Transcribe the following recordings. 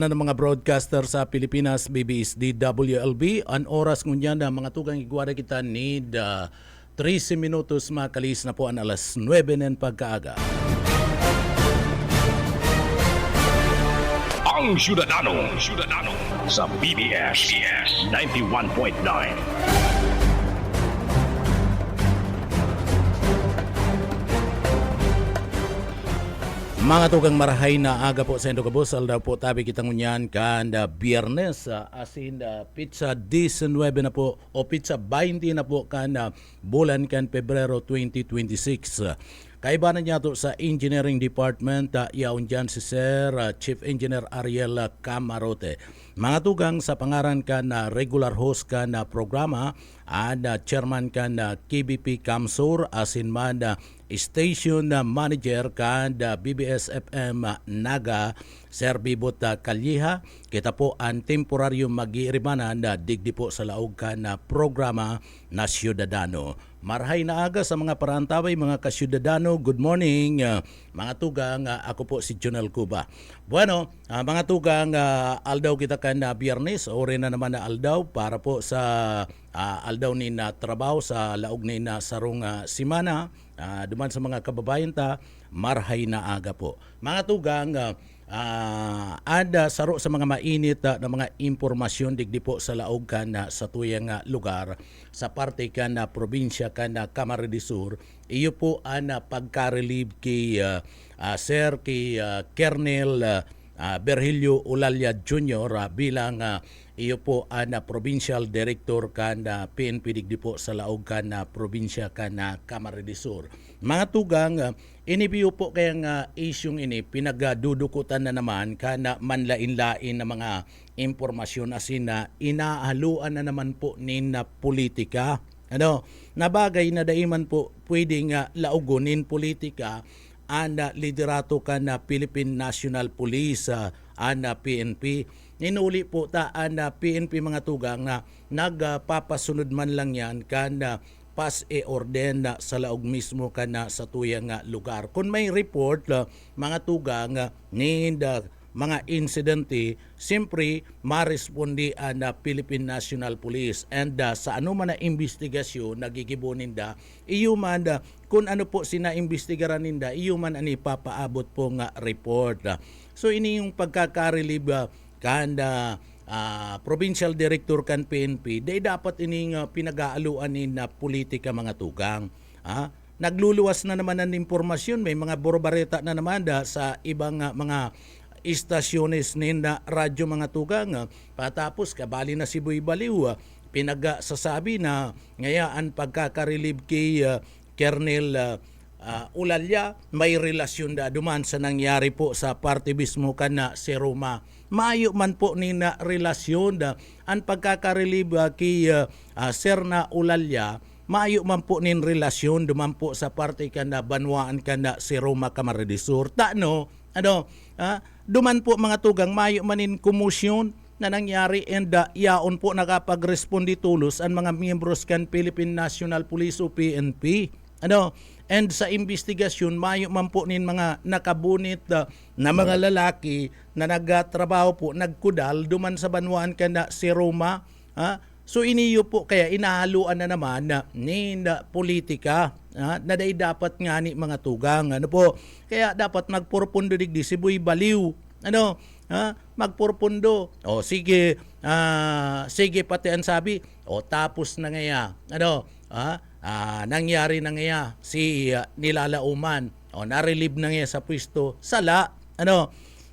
na ng mga broadcaster sa Pilipinas, BBSD, WLB. Ang oras ngunyan na mga tugang igwara kita ni 13 minutos makalis na po ang alas 9 ng pagkaaga. Ang Syudadano sa BBS 91.9. Mga tugang marahay na aga po sa Indogabos, aldaw po tabi kitang unyan kanda Biyernes, asin pizza 19 na po o pizza 20 na po kanda bulan kan Pebrero 2026. Kaibanan niya to sa Engineering Department, yaon dyan si Sir Chief Engineer Ariel Camarote. Mga tugang sa pangaran ka na regular host ka na programa at chairman ka na KBP Kamsur, asin man station manager ka na BBS FM Naga, Sir Bibot Kalyeha. Kita po ang temporaryong mag-iiribanan na digdi po sa laog ka na programa na Syudadano. Marhay na aga sa mga parantaway, mga kasyudadano. Good morning, mga tugang. Ako po si Jonel Cuba. Bueno, mga tugang, aldaw kita kan na Biyernes. Ore na naman na aldaw para po sa aldaw ni na trabaho sa laog ni na sarong simana. Duman sa mga kababayan ta, marhay na aga po. Mga tugang, ada saro sa mga mainit na mga impormasyon digdi po sa laog kan sa tuyang lugar sa parte kan na probinsya kan na Camarines Sur. Iyo po ang pagka-relieve kay Sir kay Colonel Virgilio Ulalya Jr. Bilang iyo po ang Provincial Director kan na PNP digdi po sa laog kan na probinsya kan na Camarines Sur. Mga tugang, inibiyo po kayang isyong ini pinagadudukutan na naman kana manlain-lain na mga impormasyon asin na inaaluan na naman po ni na politika. Na bagay na daiman po pwedeng laugunin politika ang liderato ka na Philippine National Police, ang PNP. Inuli po ta ang PNP mga tugang na nagpapasunod man lang yan kan pas e-orden sa laog mismo ka na sa tuyang lugar. Kung may report, mga tugang, ni mga insidente, siyempre marespondi ang Philippine National Police. And sa ano man na investigasyon, nagigibunin da, iyo man kung ano po sina-investigaran ninda, iyo man ani papaabot po nga report. So ini yung pagkaka-relieve kanda Provincial Director kan PNP, day dapat ining pinag-aaluan ni na politika mga tugang. Nagluluwas na naman ng impormasyon, may mga borbareta na naman sa ibang mga istasyones ni na radyo mga tugang. Patapos kabali na si Boy Baliw, pinag-sasabi na ngayaan pagkaka-relieve kay Colonel Ulalya, may relasyon duman sa nangyari po sa party mismo kan na si Roma. Maayo man po ni na relasyon ang pagkaka-relieve kay Sir na Ulalya, maayo man po nin relasyon duman po sa party kan na banwaan kan na si Roma Camarines Sur. Duman po mga tugang, maayo manin kumusyon na nangyari and yaon po nakapag-respondi tulos ang mga miyembros kan Philippine National Police o PNP. And sa investigasyon, mayo man po nin mga nakabunit na mga lalaki na nagtrabaho po, nagkudal, duman sa banwaan ka na si Roma. So iniyo po, kaya inahaluan na naman ni politika na day dapat nga ni mga tugang. Kaya dapat magpurpundo digdi si Boy Baliw. Magpurpundo. O sige, sige pati ang sabi. O tapos na ngaya. Nangyari na ngaya si Nilalauman. O na-relieve na ngaya sa pwesto. Sala.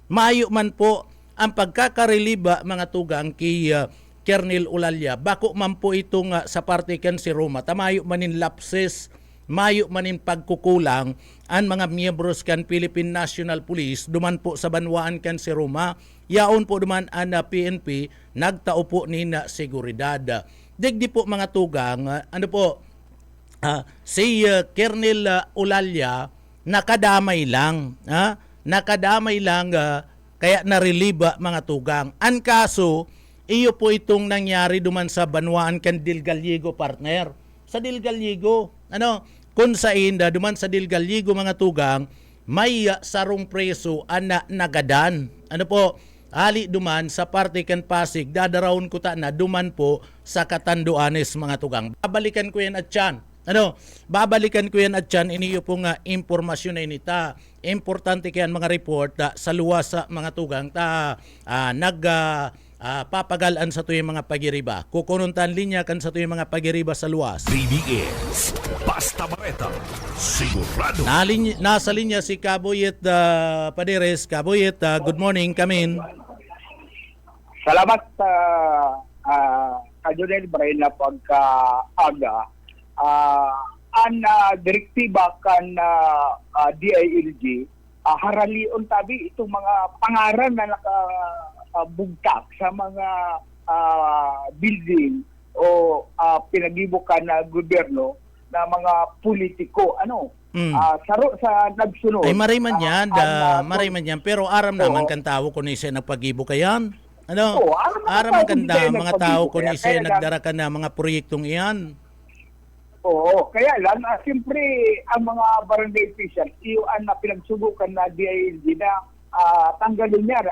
Mayo man po ang pagkaka-relieve mga tugang kay Colonel Ulalya. Bako man po itong sa parte kan si Roma. Tamayo manin lapses, mayo manin pagkukulang ang mga miyembros kan Philippine National Police duman po sa banwaan kan si Roma. Yaon po duman ang PNP nagtao po ni na seguridad. Digdi po mga tugang, si Colonel Ulalya nakadamay lang. Nakadamay lang kaya na-relieve mga tugang. Ang kaso, iyo po itong nangyari duman sa banwaan kan Del Gallego partner. Sa Del Gallego, kung sa inda, duman sa Del Gallego mga tugang, may sarong preso na nagadan. ali duman sa parte kan Pasig, dadarawon ko ta na duman po sa Katanduanes mga tugang. Babalikan ko yan at yan. Babalikan ko yan at yan, iniyo po nga impormasyon na inita. Importante kayan mga report sa luwas sa mga tugang papagalan sa tuyong mga pagiriba. Kukununtan linya kan sa tuyong mga pagiriba sa luwas. BBS, Basta Bareta, sigurado. Nasa linya si Kabuyet Paderes. Kabuyet, good morning, come in. Salamat sa Kadunel Brain na pagkaaga. Direktiba kan DILG, haralion tabi itong mga pangaran na nakabugtak sa mga building o pinagibukan na gobyerno na mga politiko. Saro sa nagsunod. Ay mariman yan, mariman yan. Pero aram naman kan tao kung isa nagpagibo kayan. Aram man kanda mga tao kung isa nagdara ka na mga proyektong iyan. Oo, kaya lang, siyempre, ang mga barangay officials, iyon na pinagsubukan na DILG na tanggalin niya.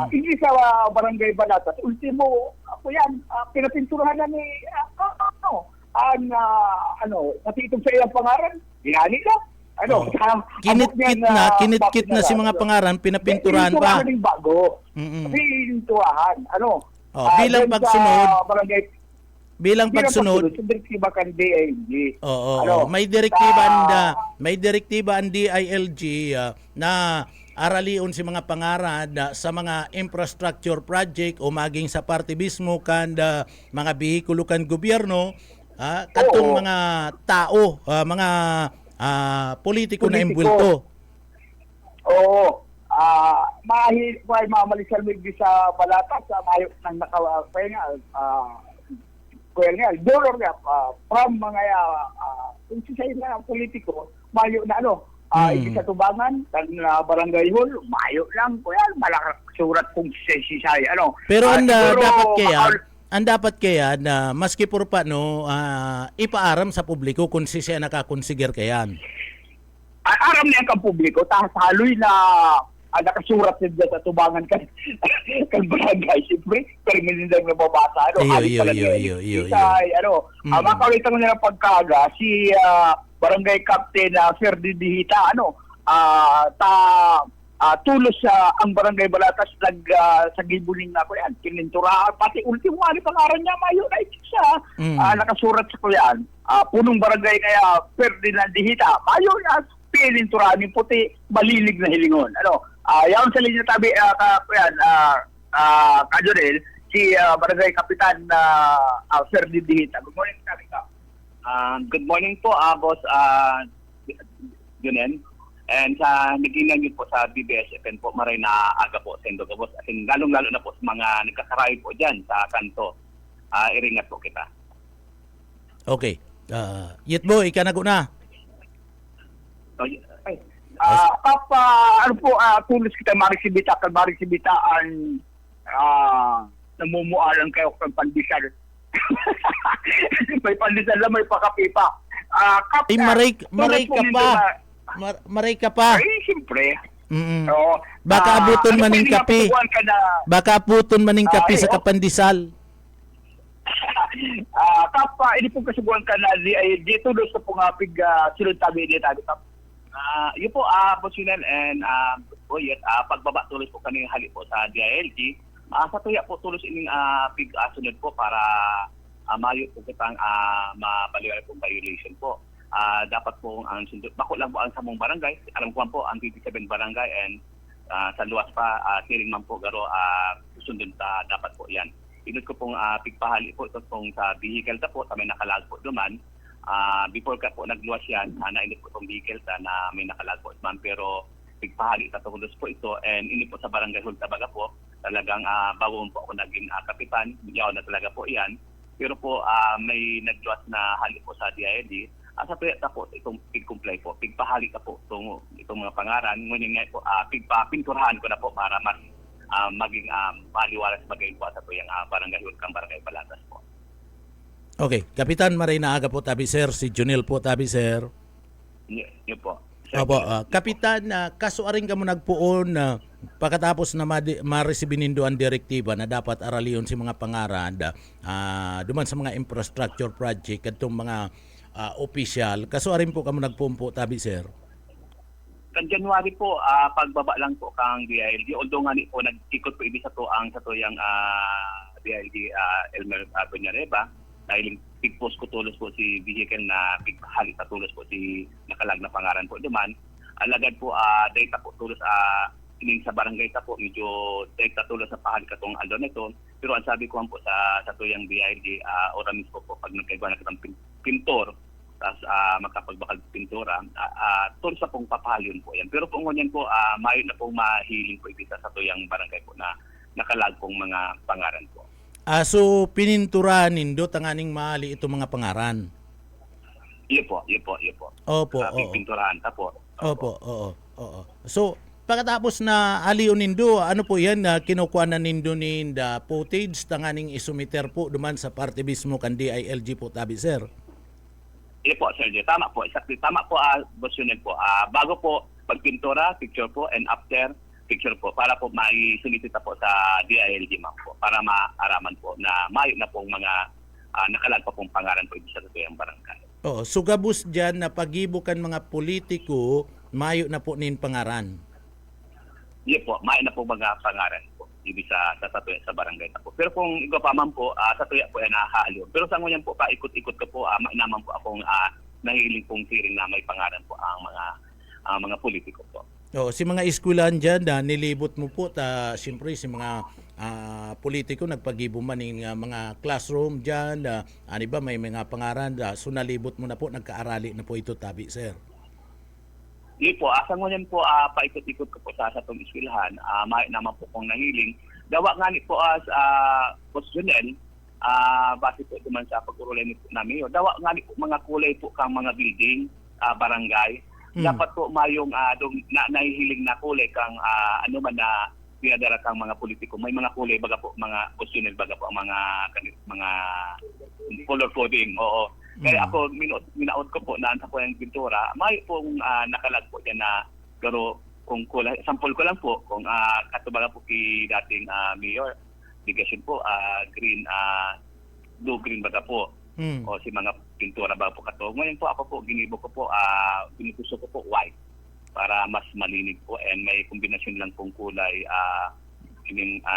Hindi sa barangay Balatas, ultimo, pinapinturahan na ni, natitong sa iyang pangaran, ginani na. Kinitkit na si mga pangaran, pinapinturahan pa. Bago. Pininturahan. Bilang pagsunod, bilang pagsunod, direktiba kan DILG. may direktiba ang DILG na aralion si mga pangaran sa mga infrastructure project o maging sa partibismo kan mga bihikulo kan gobyerno katong mga tao, mga politiko na imbulto. Oo. Mamalisal mo sa Balatas, mayo nang dollar nga from mga kung siya na politiko, mayo na hindi sa tubangan, na barangay hall, mayo lang, kuya, malakas surat kung sisay, Pero ang dapat kaya na maski por paano ipaaram sa publiko kung siya nakakonsider kayan. Aram niya kang publiko, tapos haloy na nakasurat niya sa tubangan kan barangay, siyempre, pero minindang nababasa, makawitang nila pagkaga, si Barangay Captain Ferdi Dihita, tulos ang Barangay Balatas sa gibuling na ko yan, kininturahan, pati ultimo ani pangaran niya, mayo na siya, nakasurat sa ko yan, punong barangay kaya Ferdinand Dihita, mayo na, pininturahan ni puti, malilig na hilingon. Yaon sa linya tabi, Kadunel, si Barangay Kapitan Ferdinand Dihita. Good morning, tabi ka. Good morning po, Boss Junen. And sa naginan niyo po sa BBS FM po, maray na aga po sa Indoga, Boss. As in, lalong-lalo na po sa mga nagkakaray po dyan sa kanto. Iringat po kita. Okay. Yitbo, ikanago na. Tulos kita marisibita ang namumualan kayo ng pandesal. May pandesal lang, may pakapipa. Maray ka pa. Ay, siyempre. Baka abuton maning kape. Baka abuton maning kape sa kapandisal. Hindi po kasubuan ka na di tulos sa pungapig silod tabi di tabi kap. Yun po, Boss Junen and pagbaba tulos po kanina hali po sa DILG. Sa tuya po tulos ining sunod po para mayo po kitang mabaliwala po violation po. Dapat po ang sundot. Bako lang po ang samong barangay. Alam ko po ang 57 barangay and sa luwas pa, tiring man po garo sundot dapat po yan. Inod ko pong pigpahali po ito pong sa vehicle ta po, sa may nakalag po duman. Before ka po nagluwas yan, nainit po itong vehicle na may nakalag po duman. Pero pigpahali tatulos po ito and init po sa barangay hall Tabaga po. Talagang bawon po ako naging kapitan. Yaw na talaga po yan. Pero po may nagluwas na hali po sa DILG. Sa tuyata po itong pig-comply po. Pigpahali ka po itong mga pangaran. Ngunit nga po, pigpapinturahan ko na po para mas maging paliwalas magayon po sa tuyang barangay hall kang barangay Balatas po. Okay. Kapitan Maray na aga po tabi sir. Si Junel po tabi sir. Yun po. Opo, Kapitan, kasuaring ka mo nagpuon na pagkatapos na ma-receive nindo ang direktiba na dapat araliyon si mga pangaran duman sa mga infrastructure project kadtong mga opisyal. Kasuaring po ka mo nagpuon po tabi, sir? Kan January po, pagbaba lang po kang DILG. Although nga po, nag-ikot po ibig sa yung DILG Elmer Peñareba. Dahil pigpost ko tulos po si vehicle na pighalit sa tulos po si nakalag na pangaran po duman. Alagad po, data po tulos ining sa barangay ta po, medyo data tulos sa pahal katong aldo nito. Pero ang sabi ko po sa tuyang DILG, oramis po pag nagkaiba na kitang pintor, tapos makapagbakal pintura, tol sa pong papalyon po yan. Pero kung ganyan po, mayo na pong mahiling po ibig sa tuyang barangay po na nakalag pong mga pangaran po. So pininturahan nindo tanganing maali itong mga pangaran. Iyo po. Opo, pinturahan ta po. Opo, oo. So pagkatapos na aliyon nindo, ano po yan na kinukuha na nindo ni the footage tanganing isumiter po duman sa parte mismo kan DILG po tabi, sir? Iyo po, Sir Jay. Tama po. Exactly. Tama po, Boss Yunel po. Bago po pagpintura, picture po, and after, picture po. Para po maisolicita po sa DILG, ma'am po. Para maaraman po na mayo na pong mga nakalag pa pong pangalan po sa tuyang barangay. Oo. So gabus dyan na pagibukan mga politiko, mayo na po nin pangaran. Iyo po. Mayo na po mga pangaran po. Ibig sa barangay na po. Pero kung iba pa man po, sa tuya po yan nahahaliw. Pero sa ngunyan po, paikot-ikot ko po, naman po akong nahiling pong hearing na may pangalan po ang mga politiko po. Si mga eskwelahan dyan na nilibot mo po, siyempre si mga politiko nagpagibo man ng mga classroom dyan, ano ba may mga pangaran, so nalibot mo na po, nagkaarali na po ito tabi, sir. Hindi po, sa ngunyan po, paikot-ikot ko po sa itong eskwelahan, may naman po kong nahiling. Dawa nga ni po as Boss Junel, base po naman sa pagkurulay ni po namin, dawa nga ni po mga kulay po kang mga building, barangay. Dapat po mayong nahihiling na kulay kang ano man na pinadara kang mga politiko. May mga kulay baga po, mga Boss Junel, baga po ang mga color coding, oo. Kaya ako, minaot ko po na sa yung pintura, may pong nakalag po dyan na, pero kung kulay, sample ko lang po, kung katubaga po kay dating mayor, ligasyon po, green, blue-green baga po, o si mga pintura baga po kato. Ngayon po ako po, ginibo ko po, ginugusto ko po white, para mas malinig po, and may kombinasyon lang pong kulay,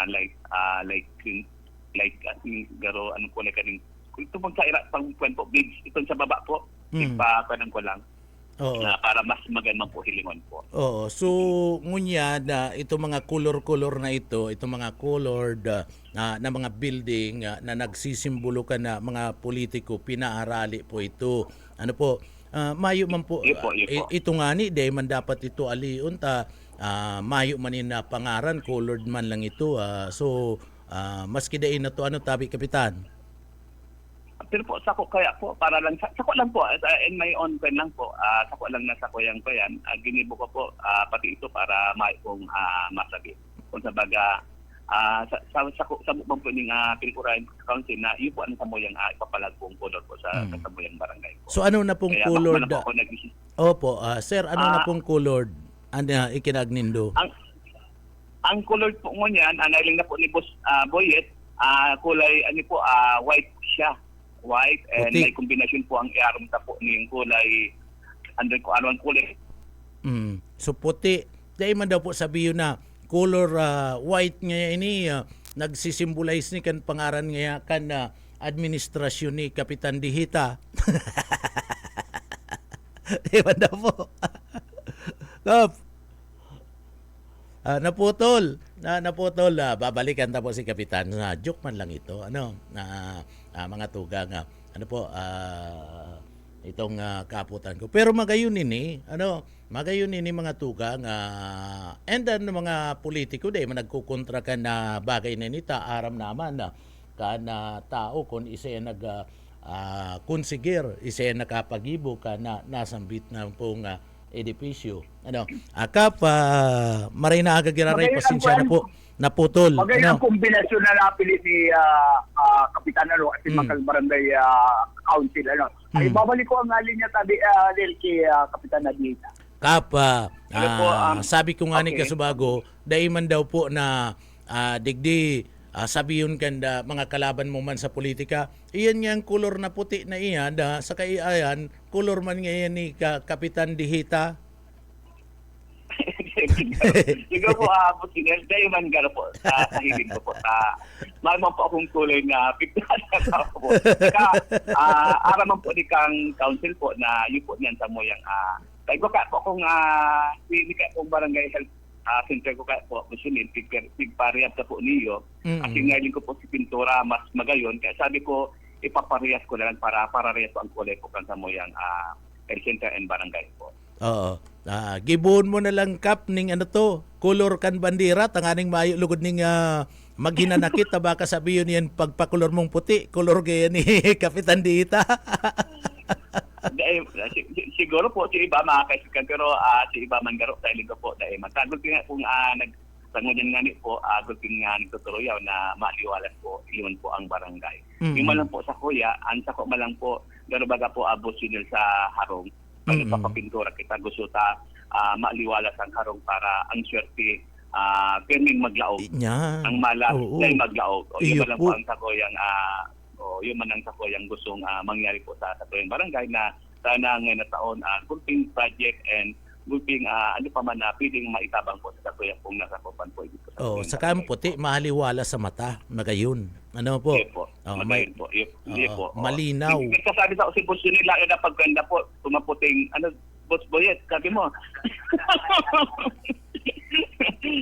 light green, light, garo, anong kulay kaning, ito pong sa pang kwento beads itong sa baba po ipapanan ko lang para mas magandang po hilingon po. So ngunya na itong mga color na itong mga colored na mga building na nagsisimbolo ka na mga politiko, pinaarali po ito. Ano po, mayo man po, ito nga ni day man dapat ito aliun mayo man na pangaran, colored man lang ito. Maski dain na to, ano tabi, Kapitan? Pero po sako kaya po para lang sako lang po in my own pen lang po sako lang na sako yang ko yan ginibo ko po pati ito para may pong masabi kung sa baga sa bukbang po ning Pinipurahan Council na yun po ano sa mo yung ipapalag pong color po sa kasamuyang barangay po. So ano na pong kaya, colored? Opo, sir, ano na pong colored ikinagnindo? Ang colored po mo niyan, nailing na po ni Boss Boyet, kulay ano po white siya. White and puti. May kombinasyon po ang iaram ta po ng kulay ko ano ang kulay. So puti. Dahil man daw po sabihin na color white nga ini nagsisimbolize ni kan pangaran nga kan administrasyon ni Kapitan Dihita. Dahil man daw po. Kap. Naputol. Babalikan ta po si Kapitan. Joke man lang ito. Mga tugang itong kaputan ko. Pero magayon ini mga tugang and then mga politiko day man nagkukontra ka na bagay na nita aram naman na kana tao kun isa konsigir isa nakapagibo ka na nasambit na pong edipisyo. Kap, maray na agagiraray, pasensya na po, naputol. Magayang kombinasyon na napili si Kapitan at si Makal Barangay Council. Ay babalik ko ang alin niya tabi kay Kapitan Nadita. Kap, Ano po, sabi ko nga ni okay. Kasubago, dahil man daw po na digdi, sabi yun kanda mga kalaban mo man sa politika, iyan nga ang kulor na puti na iyan, sa kaiayan, kulor man ngayon ni Kapitan Dihita. Siguro po, po sinel, dahil man gano'n po, sa hiling ko po, mayroon po akong kulay na pigtan na po. Saka, araman po di kang council po na yun po niyan sa moyang, kaya ko kaya po akong, hindi kaya pong barangay health center ko kaya po, sinil, pigparehab ka po niyo. Kasi ngayon ko po si Pintura mas magayon, kaya sabi ko, ipaparehas ko na lang para parehas po ang kulay po kan sa moyang health center and barangay po. Oo. Gibuon mo na lang Kap ning ano to, color kan bandera tanganing mayo lugod ning maghinanakit ta baka sabiyon yan pagpakulor mong puti, color gaya ni Kapitan Dita. Siguro po si iba makakaisikan pero si iba man garo sa iling ko po dahil matagol ko nga kung nagtangonan nga ni po agol ko nga nagtutuloyaw na maliwalas po iyon po ang barangay. Yung malang po sa kuya, ang sako malang po garo baga po abos yun sa harong. Pag papapintura kita gusto ta maliwalas ang harong para ang swerte pirming maglaog. Ang malas ay maglaog. O yun lang po ang sakoyang yun man ang sakoyang gustong mangyari po sa sakoyang barangay na sana ngayon na taon gulping project and gulping ano pa man na pwedeng maitabang po sa sakoyang pong nasakupan po dito. Saka ang puti mahaliwala sa mata, magayon. Ano po? Yes po. Magayon po. Yes po. Malinaw. Nagsasabi sa si Boss nila na pagganda po tumaputing Boss Boyet, sabi mo.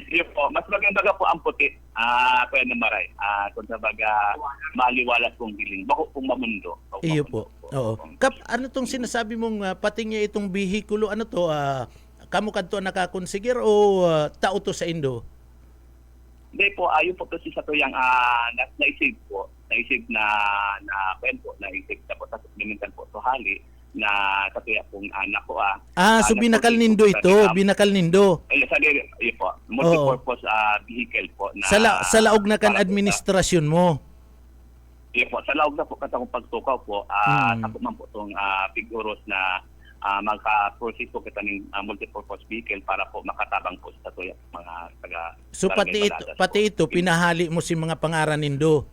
Yes po, mas maganda ka po ang puti. Kaya na maray. Kung sa baga maliwalas kong hiling. Bako pong mamundo. Iyo po. Oo. Kap, ano tong sinasabi mong pating niya itong bihikulo? Ano to? Kamukad to nakakonsigir o tao to sa Indo? Hindi po, ayun po kasi sa to yung naisip po. Naisip na kwento, naisip na po sa supplemental po to hali na katuya pong anak ko. So binakal nindo ito, binakal nindo. Ayun, ayun po, multipurpose vehicle po. Na, sa laog na kan administrasyon mo? Ayun po, sa laog na po katang pagtukaw po, ako man po itong figuros na magka-proceed po kita ng multipurpose vehicle para po makatabang po sa tuya mga taga. So pati ito pinahali mo si mga pangaran nindo.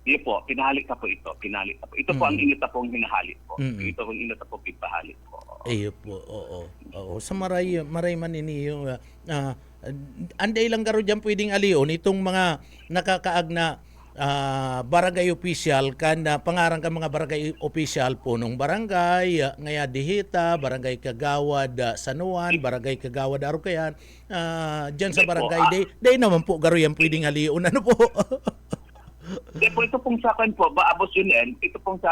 Iyo po, pinahali ka po ito. Ito po ang inita pong hinahali po. Ito pong inita pong pipahali po. Iyo po, oo. Sa maray man ini yung anday lang garo diyan pwedeng alion itong mga nakakaag na barangay official kan pangarang ka mga barangay official punong barangay ngaya Dihita, barangay Kagawad San Juan, barangay Kagawad Arucayan diyan sa barangay day naman po garo yan pwedeng alion ano po. Po ito pong sa akin po, baabos yun ito pong sa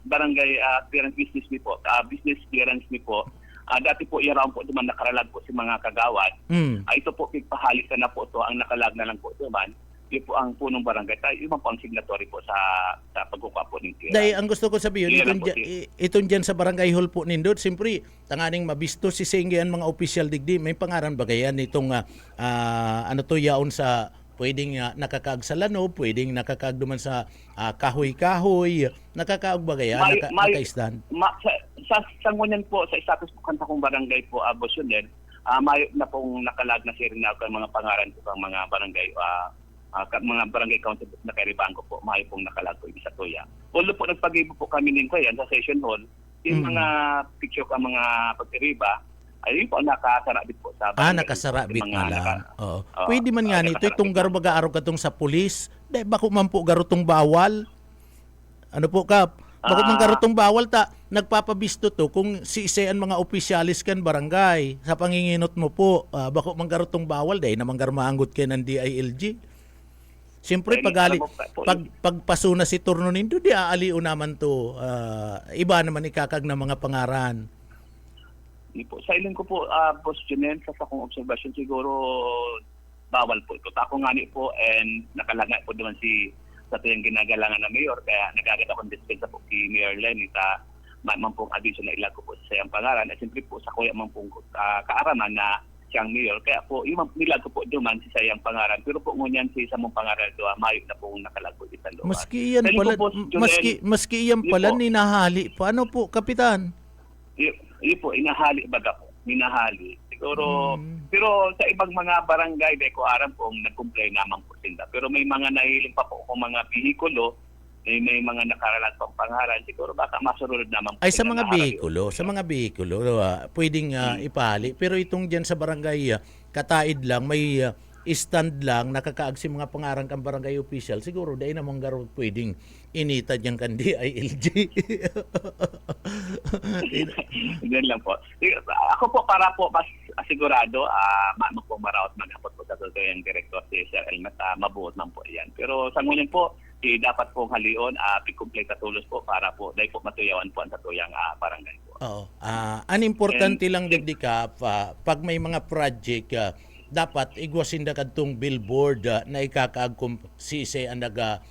barangay clearance business ni po, business clearance ni po. Dati po iraw po duman nakaralag po si mga kagawad. Ito po pagpahalit na po ito, ang nakalag na lang po duman. Yun po ang punong barangay. Yung po ang signatory po sa pagkukuha po ng clearance. Dahil ang gusto ko sabihin, itong dyan sa barangay hall po nindot, siyempre, tanganing mabisto si Senggean mga official digdi, may pangaran ba gayan itong ano to yaon sa pwedeng nakakaag sa lano, pwedeng nakakaag duman sa kahoy-kahoy, nakakaag ba kaya? Nakaisdan? Sa sangunyan po, sa status po kanta kong barangay po, Boss Yunel, may na pong nakalag na siya rin ang mga pangaran po ng mga barangay, mga barangay council na kairibahan ko po, may pong nakalag po isa to yan. Although po nagpag-ibo po kami ng kuyan sa session hall, yung mga picture ka mga pag-iriba, ayun po, nakasarabit po sa barangay. Nakasarabit na lang. Pwede man nga nito, itong garo mag-aarog katong sa pulis, dahil bako man po garutong bawal. Ano po, Kap? Bako man garutong bawal nagpapabisto to kung si-isayan mga opisyalis kan barangay sa panginginot mo po, bako man garutong bawal, dahil naman garmaanggot kayo ng DILG. Siyempre, pagpasuna si turno nindo, di aaliw naman to. Iba naman ikakag na mga pangaran. Po. Sa ilan ko po, Boss Junel, sa akong observation siguro bawal po ito. Ako nga ni po and nakalagay po naman sa tuyang ginagalangan na mayor kaya nagagad akong dispensa po kay Mayor Lenny man pong abiso na ilag ko po sa sayang pangalan at siyempre po sa kuya man pong kaaraman na siyang mayor kaya po yung nilag ko po duman si sayang pangalan pero po ngunyan si sa mong pangalan do mayo na pong nakalago sa lugar. Maski iyan pala, maski iyan pala ninahali. Paano po, Kapitan? Yun po, inahali baga po. minahali. Siguro, pero sa ibang mga barangay, di ko aram kung nag-comply naman po sila. Pero may mga nahiling pa po kung mga bihikulo, may mga nakaralan pang pangalan, siguro baka masunod naman po Ay sa sila mga na harapin. behikulo, pwedeng ipahali. Pero itong diyan sa barangay kataid lang, may stand lang nakakaag si mga pangarang kang barangay official. Siguro dahil namang garo pwedeng inita diyan kan DILG. Ganyan lang po. Ako po para po mas sigurado, po maraot maghapot po sa yung director si Sir Elmat, mabuot man po yan. Pero sa ngunyan po, dapat pong halion, pig-complete tulos po para po, dahil po matuyawan po ang tatuyang barangay po. Oo. An importante lang digdi ka, pag may mga project, dapat igwasin da kadtong billboard na ikakaag kung si ang naga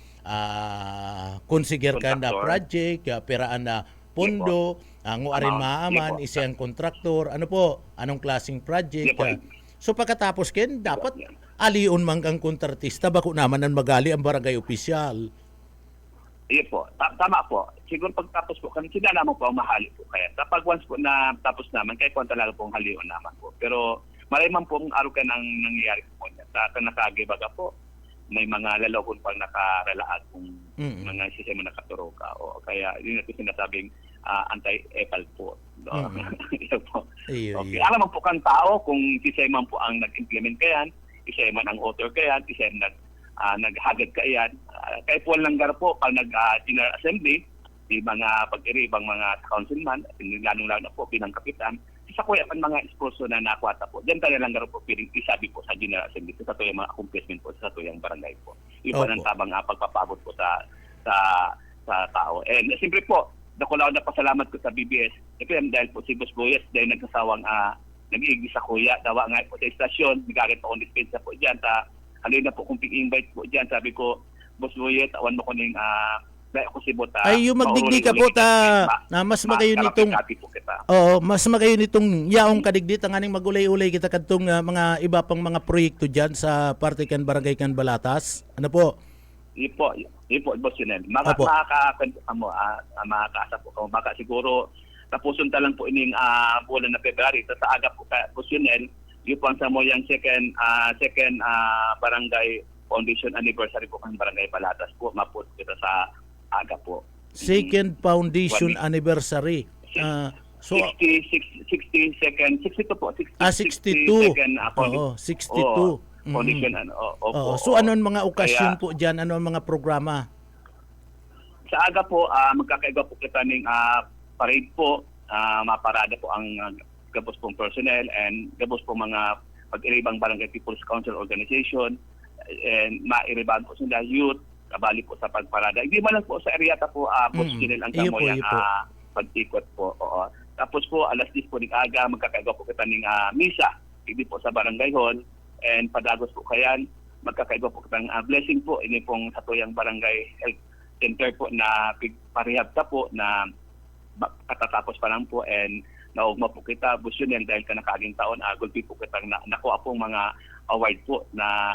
konsiger ka na Kontraktor. project, peraan na pondo, nguarin maaman, Sige po. isa ang kontraktor, ano po, anong klaseng project. Sige po. So pagkatapos ken, dapat aliun man kang kontratista, bako naman ang magali ang barangay opisyal. Iya po. Tama po. Siguro pagtapos po, kami sila naman po ang mahali po. Kaya kapag once po na tapos naman, kaya kung talaga pong halion naman po. Pero malay man pong araw ka nang nangyayari po niya. Sa nakagabaga po, may mga lalokon pang nakaralaag kung mga sistema nakaturo ka. O kaya yun na po sinasabing anti-epal po. Ito po. Iyo, Okay. iyo. Alam man po kang tao kung isa man po ang nag-implement kayan, isa man ang author kayan, isa naghagad kayan. Kaya po lang po pag nag-general assembly, di mga pag-iribang mga councilman, lalong-lalo na po pinang kapitan, isa ko yan mga sponsor na nakwata po. Diyan tayo lang po piling isabi po sa general assembly, sa tuyang mga accomplishment po, sa tuyang barangay po. Iba Opo. ng tabang pagpapaabot po sa tao. And siyempre po, dako lang na pasalamat ko sa BBS. FM dahil po si Boss Boyes dahil nagsasawang nag-iigis sa kuya. Dawa nga po sa istasyon, nagkakit po akong dispensa po dyan. Halin na po kung ping-invite po dyan. Sabi ko, Boss Boyes, awan mo ko ng dahil ako si Bota. Ay, yung magdigdi ka po na mas magayon nitong mas magayon nitong yaong kadigdit ang aning magulay-ulay kita kadtong mga iba pang mga proyekto diyan sa parte kan barangay kan Balatas. Ano po? Ipo, Boss Yunel. Opo. Makakaasa po. Baka siguro tapusun ta lang po ining bulan na February. Sa aga po ka, Boss Yunel, yung po ang sa mo yung second barangay foundation anniversary po ng barangay Balatas po. Mapot kita sa aga po. Second foundation anniversary. So 62 po. 62. 62nd, Oo, 62. Foundation Oo. So ano ang mga okasyon po diyan? Ano ang mga programa? Sa aga po, magkakaiba po kita ng parade po. Maparada po ang gabos pong personnel and gabos po mga pag-iribang barangay People's Council Organization and mairiban po sila youth, kabali po sa pagparada. Hindi man lang po sa Ariata po, Boss Kinel ang Iyo po, kamoyang iyo po. pag-ikot po. Oo. Tapos po, alas 10 po ng aga, magkakaiba po kita ng misa. Hindi po sa barangay hall. And padagos po kayan, magkakaiba po kita ng blessing po. Ini pong sa tuyang barangay health center po na parehab ta po na katatapos pa lang po and naugma po kita, Boss Yunel, dahil ka nakaging taon, gulpi po kita nakuha pong mga award po na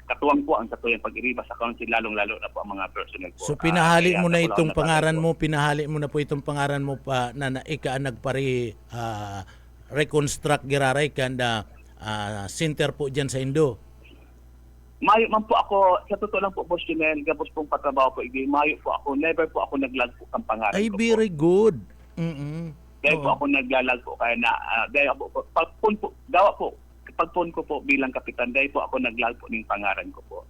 katuwang po ang katuyang pag-iriba sa council, lalong-lalo na po ang mga personnel po. So pinahali mo na kaya itong ako lang pangaran po. mo, pinahali mo na po itong pangaran mo pa na ika nagpari reconstruct giraray kanda center po diyan sa Indo. Mayo man po ako, sa totoo lang po, Boss Junel, gabos pong patrabaho po, mayo po ako, never po ako naglag po ang pangalan Ay ko very po. good. Dahil po ako naglalag po, kaya na, dahil ako po, pagpun ko po bilang kapitan, dahil po ako naglag po ng pangaran ko po.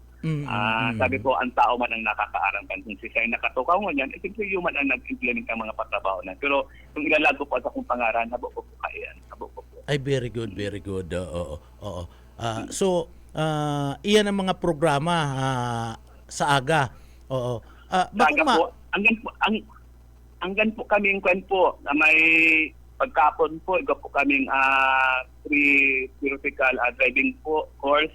Sabi ko, ang tao man ang nakakaarampan. Kung siya ay nakatukaw mo yan, siyempre yung man ang nag-implement ang mga patrabaho na. Pero kung ilalag ko po sa akong pangaran, habo ko po kaya. Habo ko po. Ay very good, very good. Oo. So iyan ang mga programa sa aga. Oo. Saga po, hanggang po kaming kwen po na may pagkapon po, iba po kaming free theoretical driving po course.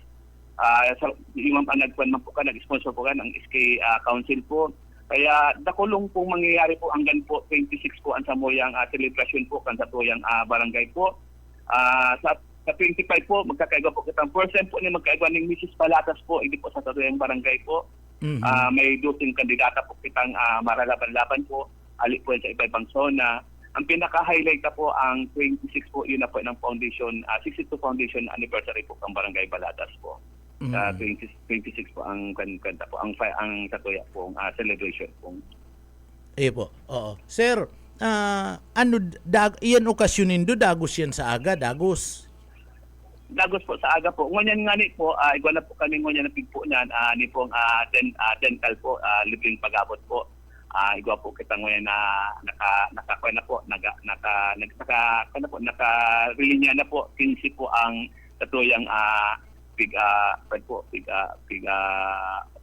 Yung nagkwan man po ka, nag-sponsor po ka ng SK Council po. Kaya dakulong pong mangyayari po hanggang po 26 po ang samoyang celebration po kan sa tuyang barangay po. Sa 25 po, magkakaiba po kitang percent po ni magkaiba ng Mrs. Balatas po, hindi po sa tuyang barangay po. May dosing kandidata po kitang maralaban-laban po, ali po sa iba-ibang zona. ang pinaka-highlight na po ang 26 po, yun na po ng foundation, 62 foundation anniversary po ng Barangay Balatas po. 26 po ang kanta po, ang katuya po, celebration po. Po. Oo. Sir, iyan okasyonin do dagos yan sa aga, dagos. Dagos po sa aga po. Ngunyan nga ni po, igwala po kami ngunyan na pigpo niyan, ni pong dental po, libreng pag-abot po. Igwa po kita ngayon na naka-relinya na po 15 po ang tatuyang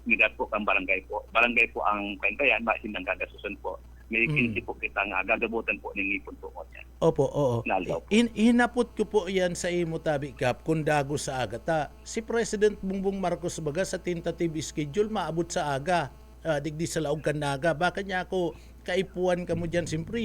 midad po kang barangay po. Barangay po ang kwentayan, masin ng gagasusan po. May 15 po kitang gagabutan po ng ipon po ko niyan. Opo, oo. Nalaw po. Hinapot ko po yan sa imo tabi kap kung dago sa aga ta. Si President Bongbong Marcos baga sa tentative schedule maabot sa aga. Digdi sa laog Kandaga. Baka niya ako kaipuan ka mo dyan simpre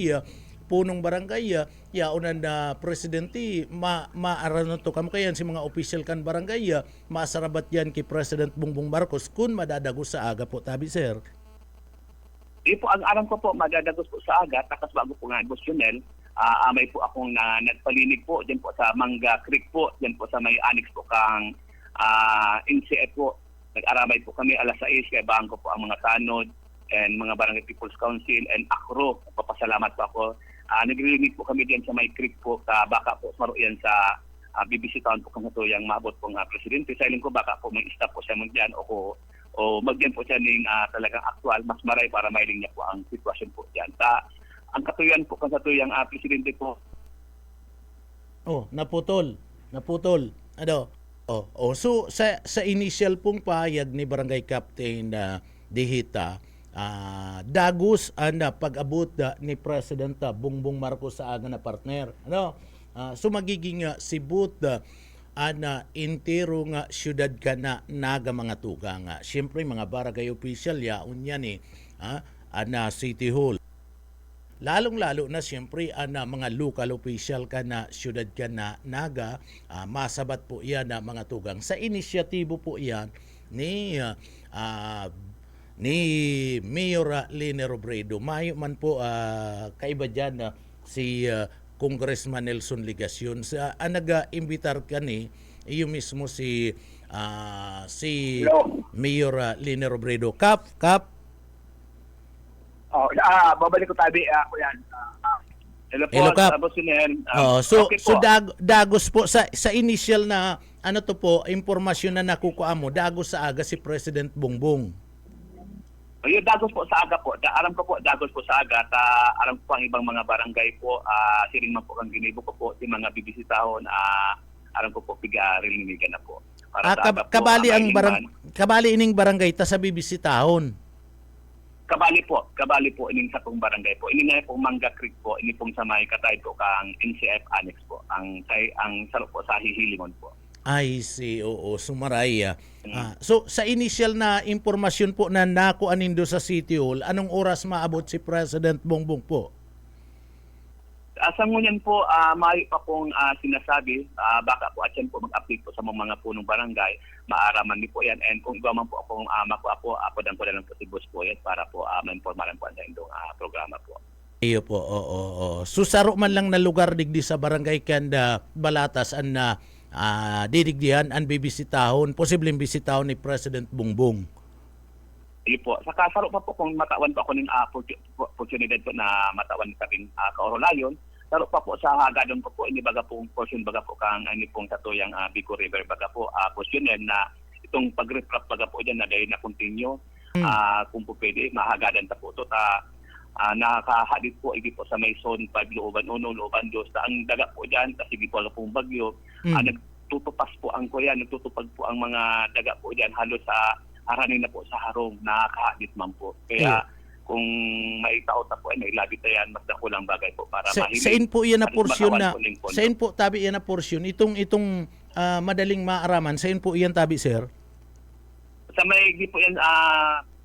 punong barangay yaunan na presidente maaranon to kam kayan si mga official kan barangay masarabat yan kay President Bongbong Marcos kung madadagos sa aga po tabi sir. Po ang alam ko po madadagos po sa aga takas bago po nga emosyonel. May po akong nagpalinig po diyan po sa Mangga Creek po, diyan po sa may annex po kang NCF po. Nag-aramay po kami alas 6 kaya bangko po ang mga tanod and mga Barangay People's Council and ACRO. Papasalamat po ako. Nagre-remit po kami diyan sa may creek po baka po maro yan sa bibisitahan po kung ito yung maabot pong presidente. Sa ilang ko baka po may stop po siya mo dyan o magyan po siya ng talagang aktual mas maray para mailing niya po ang sitwasyon po dyan. Ang katuyan po kung ito yung presidente po. Naputol. Ano? So sa initial pong pahayag ni Barangay Captain Dihita, dagos pag-abot ni President Bongbong Marcos sa aga na partner. Ano? So magiging sibut intero nga syudad ka na naga mga tuga nga. Siyempre mga barangay official yaon yan City Hall. Lalong-lalo na siyempre mga local official ka na syudad ka na naga, masabat po yan na mga tugang. Sa inisyatibo po yan ni Mayor Lene Robredo. Mayo man po kaiba dyan si Congressman Nelson Ligacion. Nag-imbitar ka ni iyo mismo si Mayor Lene Robredo. Kap. Babalik ko tabi ako yan. Hello, Kap. So okay so dagos po sa initial na to po impormasyon na nakukuha mo, dagos sa aga si President Bongbong. Yung dagos po sa aga po. Aram ko po dagos po sa aga. Aram ko po ang ibang mga barangay po. Siring man po kang ginibo ko po si mga bibisitahon. Aram ko po piga-rilinigan na po. Para Kabali ining barangay ta sa bibisitahon. Kabali po ining sa pong barangay po. Ini nga pong Mangga Creek po, ini pong sa may katay po kang NCF Annex po. Ang salo po sa Hihilingon po. I see, oo, sumaray. So sa initial na impormasyon po na nakuha nindo sa City Hall, anong oras maabot si President Bongbong po? Sa ngunyan po, may pa pong sinasabi, baka po atyan po mag-update po sa mga punong barangay, maaraman niyo po yan. And kung iba man po akong makuha po, apodan ko na lang po si Boss po yan para po ma-informalan po ang indong programa po. Iyo po, oo. Susaro man lang na lugar digdi sa barangay Kanda Balatas na didigdihan ang bibisitahon, posibleng bisitahon ni President Bongbong. Iyo po. Sa kasaro pa po kung matawan pa ako ng opportunity po na matawan kaming kaorolayon, saro pa po sa hagadon po po, ini baga pong portion baga po kang ini pong tatuyang Bico River baga po portion na itong pag-refract baga po dyan na dahil na continue kung po pwede, mahagadan ta po ito nakakahadit po hindi po sa may zone 5 Looban 1, Looban 2 ang daga po dyan kasi hindi po alam pong bagyo nagtutupas po ang kuya, nagtutupag po ang mga daga po dyan halos sa haranin na po sa harong nakakahadit man po kaya kung may tao ta po ay nailabi tayan mas dakulang bagay po para mahilig sa in po yan na portion na sa in po tabi yan na portion itong madaling maaraman sa in po yan tabi sir sa may di po yan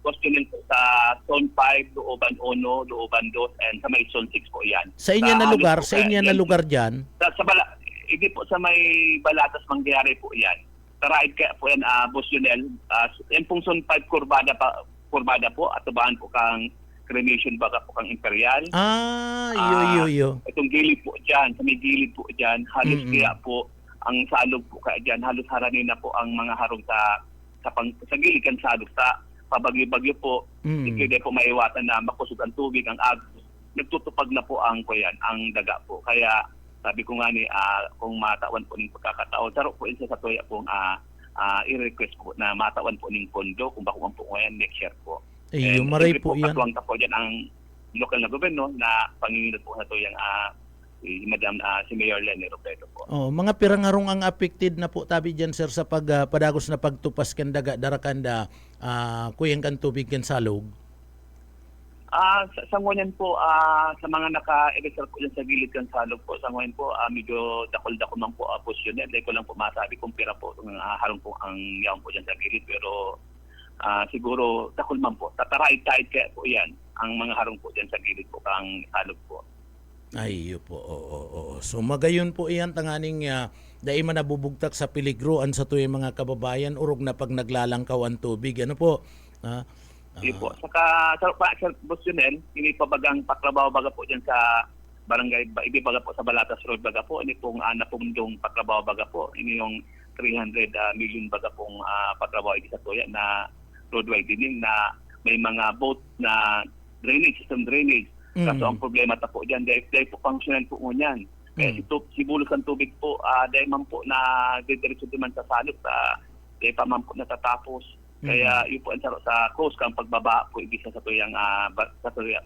questionin po sa Zone 5, Looban 1, Looban 2, and sa may Zone 6 po yan. Sa inyo na lugar, dyan? Hindi po sa may Balatas mangyari po yan. Taraid kaya po yan, Boss Junel. Yan pong Zone 5 kurbada po, at tabaan po kang cremation baga po kang imperial. Iyo. Itong gilid po dyan, sa may gilid po dyan, halos Mm-mm. kaya po ang salog po kaya dyan, halos haranin na po ang mga harong sa gilid kan salog sa pabagyo-bagyo po. Hindi po maiwasan na makusog ang tubig, ang agos. Nagtutupag na po ang daga po. Kaya sabi ko nga ni kung matawan po ng pagkakataon, saro po isa sa tuya pong i-request po na matawan po ng pondo kung bako po ngayon next year po. Iyo, maray siyempre po yan. katuwang po dyan ang local na gobyerno na panginginod po sa tuyang si Madam si Mayor Lenny Robredo po. Oh, mga pirangarong ang affected na po tabi diyan sir sa padagos na pagtupas kan daga darakanda kuyang kan tubig kan salog. Sa ngunyan po sa mga naka-electric po dyan sa gilid kan salog po, sa ngunyan po medyo dakol-dakol man po posisyon. Hindi ko lang po masabi kung pira po harong po ang yaon po dyan sa gilid, pero siguro dakol man po. Tatarait-tait kaya po yan ang mga harong po dyan sa gilid po kang salog po. Ay, po. Oo. So magayon po iyan tanganing dai man nabubugtak sa piligroan sa tuwing mga kababayan urog na pag naglalangkaw ang tubig. Ano po? Hindi po. Saka sa Busyonel, hindi pa bagang paklabaw baga po dyan sa barangay, hindi baga po sa Balatas Road baga po. Ini pong napumundong paklabaw baga po. Ini yung 300 million baga pong paklabaw iti sa tuya na road widening na may mga boat na system drainage. Kaso ang problema ta po dyan, dahil po functional po ngunyan. Kaya si bulos ang tubig po, dahil man po na didiretso naman sa salot, dahil pa man po natatapos. Kaya yun po ang sa coast kang pagbaba po ibisa sa tuyang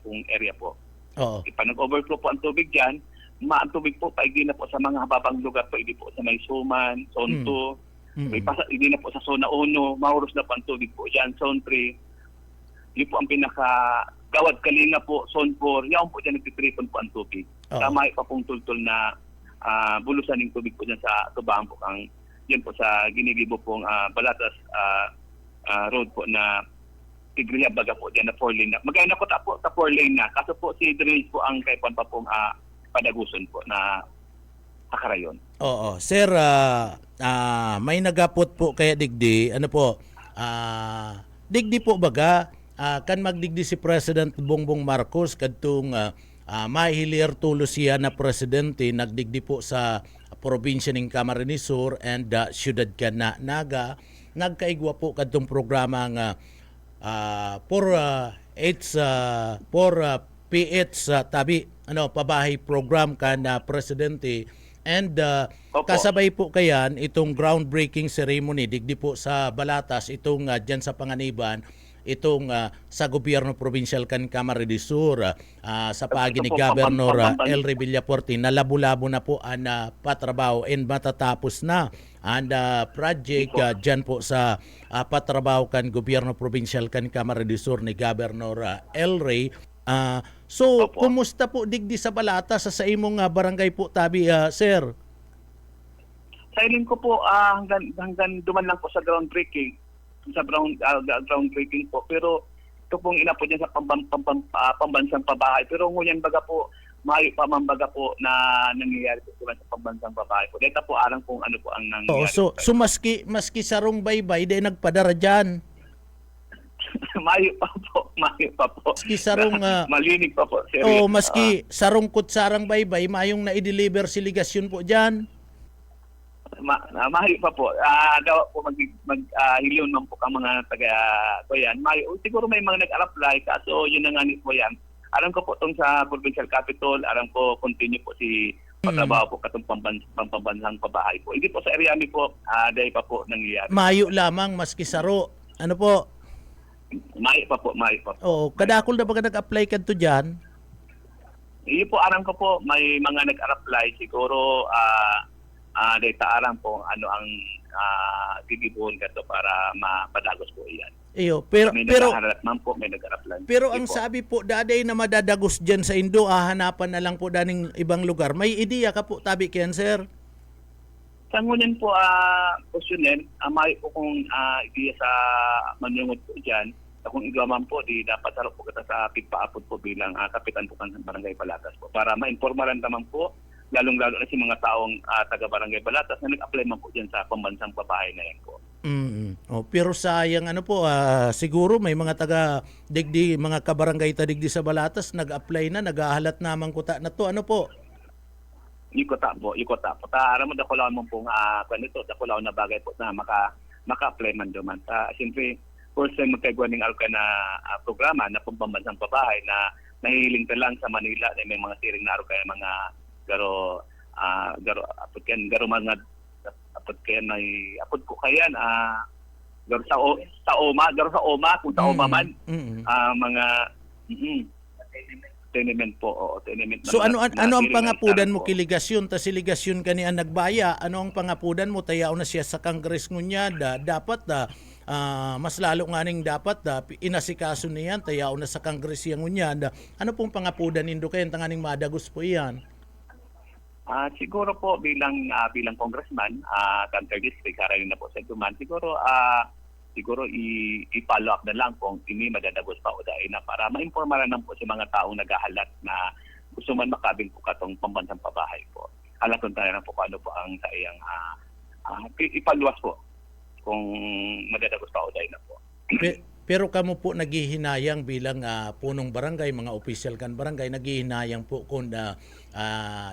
pong area po. Oo. Pag nag-overflow po ang tubig dyan, ang tubig po paigi na po sa mga hababang lugar po, hindi po sa may Suman, Zone 2, hindi na po sa Zona 1, mahuros na po ang tubig po dyan, Zone 3. Yun po ang Gawad Kalinga po, Zone 4, yaon po dyan nagtitripon po ang tubig. Tama pa pong tultol na bulusan ng tubig po dyan sa tubahan po kang yan po sa ginigibo pong Balatas road po na Tigriya baga po dyan na 4-lane na. Maganda po sa 4-lane na. Kaso po si drainage po ang kaipan pa pong padaguson po na Pakarayon. Oo. Sir, may nagapot po kaya digdi. Ano po? Digdi po baga kan magdigdi si President Bongbong Marcos kadtong mahilir tulo siya na presidente nagdigdi po sa probinsya ng Camarines Sur and Ciudad Naga. Nagkaigwa po kadtong programa nga for PH tabi pabahay program kan presidente and kasabay po kayan itong groundbreaking ceremony digdi po sa Balatas itong diyan sa Panganiban itong sa gobyerno provincial kan Camarines Sur sa paagi ni Governor Elry Villaporte na labo-labo na po ang patrabaho and matatapos na ang project dyan po sa patrabaho kan gobyerno provincial kan Camarines Sur ni Governor Elry. So kumusta po digdi sa Balatas sa imong barangay po tabi sir? Sa ilin ko po hanggang duman lang po sa groundbreaking po, pero ito pong ina po dyan sa pambansang pabahay, pero ngunyan baga po mayo pa man baga po na nangyayari po sa pambansang pabahay po. Dito po arang kung ano po ang nangyayari. So maski sarong baybay dahil nagpadara dyan. Mayo pa po. Maski sarong malinig pa po. Serious. Maski sarong kutsarang baybay mayong na-deliver siligasyon po dyan. Mayo pa po. Daw po hilyon man po ang mga taga-Kuyan. Siguro may mga nag-apply kaso yun na nga ni po yan. Alam ko po itong sa provincial capital, alam ko continue po si patrabaho po katong pambansang pabahay po. Hindi po sa area mi po, dahil pa po nangyayari. Mayo lamang maski saro. Ano po? Mayo pa po. Oo, kadakol na baga nag-apply ka to dyan? Iyo po, alam ko po, may mga nag-apply siguro dahil taaran po ano ang gigibuhon ka to para mapadagos po iyan. Iyo, may nag-aharap man po, may nag-apply. Pero ang sabi po, daday na madadagos dyan sa Indo, hanapan na lang po daning ibang lugar. May ideya ka po, tabi kiyan, sir? Sa ngunyan po, Kusyunen, may po kung ideya sa manungod po dyan, kung igaman po, di dapat sarap po kita sa pigpaapot po bilang kapitan po kan Barangay Balatas po. Para ma-informaran naman po, lalong-lalo na si mga taong taga-Barangay Balatas na nag-apply man po dyan sa pambansang pabahay na yan po. Oh, pero sayang ano po, siguro may mga taga digdi, mga kabarangay ta digdi sa Balatas nag-apply na, nagahalat naman kuta na to. Ano po? Ikota po, ikota po. Aram mo dako lang mo pong kanito, dako lang na bagay po na maka-apply man duman. Siyempre, first time magkagawa ng alka na programa na pambansang pabahay na nahihiling ka lang sa Manila na may mga siring na kaya mga garo mga apod kaya may apod ko kayan garo sa OMA kung sa OMA man mga tenement po tenement. So ano ang pangapudan mo kiligasyon ta siligasyon kani ang nagbaya, ano ang pangapudan mo tayaw na siya sa Congress ngunya dapat mas lalo nga ning dapat inasikaso niyan tayaw na sa Congress yang ngunya ano pong pangapudan nindo kayan tanganing madagos po iyan. Siguro po bilang congressman, Canter District, harayin na po sa Tuman, siguro i-follow up na lang kung ini madadagos pa o dahil na para ma-informaran lang po sa mga taong naghahalat na gusto man makabing po katong pambansang pabahay po. Halaton tayo na po kung ano po ang sa iyang ipaluwas po kung madadagos pa o dahil na po. Pero kamo po naghihinayang bilang punong barangay, mga official kan barangay, naghihinayang po kung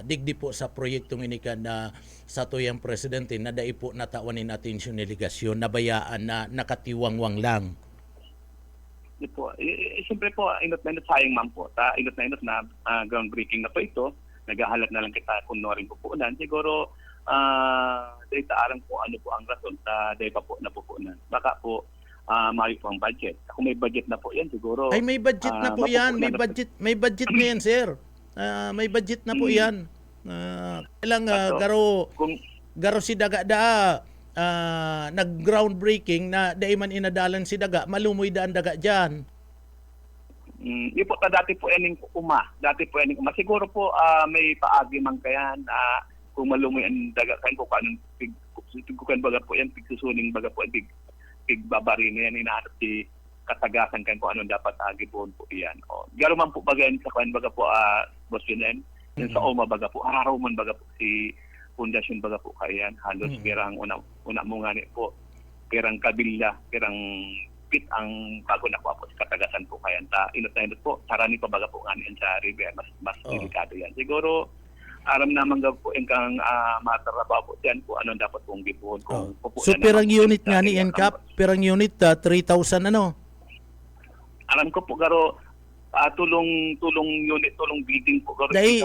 digdi po sa proyektong inikan na sa tuyang presidente na dai po natawanin atensyon ni ligasyon, nabayaan na nakatiwangwang lang. Po, siyempre po, inot na inot sayang man po. Inot na groundbreaking na po ito. Naghahalat na lang kita kung no rin pupunan. Siguro, dahil taarang po ano po ang rason dahil pa po napupunan. Baka po, maayo po ang budget. Kung may budget na po yan, siguro... Ay, may budget na po yan. May budget na yan, sir. May budget na po yan. Kailang garo si Daga nag-groundbreaking na dahil man inadalan si Daga, malumoy daan Daga dyan. Di po dati po yan yung uma. Siguro po may paagi man kayan kung malumoy ang Daga kayan kung paano kukan baga po yan, pigsusuning baga po yan, pigbabari na yan, inahanap si katagasan kan kung anong dapat agibuon po iyan. Garo man po baga yan sa kayan baga po Boss Junen, yan sa OMA baga po, araw man baga po si Pundasyon baga po kayan, halos pirang una mo nga po, pirang kabilya, pirang pit ang bago na po sa katagasan po kayan. Inot na inot po, sarani pa baga po nga niyan sa River, mas delikado yan. Siguro, aram naman po yung kang mataraba po dyan po anong dapat pong gibuhon. So perang unit nga ni NCAP, perang unit 3,000 ano? Alam ko po garo tulong unit, tulong bidding po garo. Dahil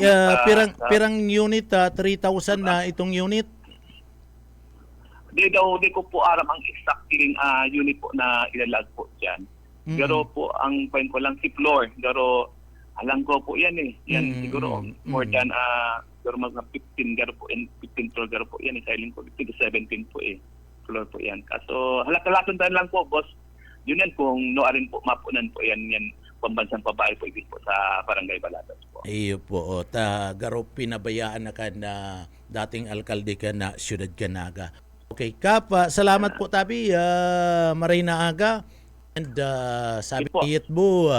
perang unit 3,000 na itong unit? Di ko po aram ang exact unit po na ilalag po dyan. Garo po ang point ko lang si floor, garo alam ko po yan yan siguro more than garo mga 15 garo po 15 floor garo po yan isailing po 15 to 17 po floor po yan. Kaso halakalaton tayo lang po boss. Yun yan kung noarin po mapunan po yan pambansang pabahay po ibig po sa Barangay Balatas po. Iyo po garo pinabayaan na ka na dating alkalde ka na Siyudad Canaga. Okay, Kap, salamat po tabi maray na aga and sabi ni Yitbo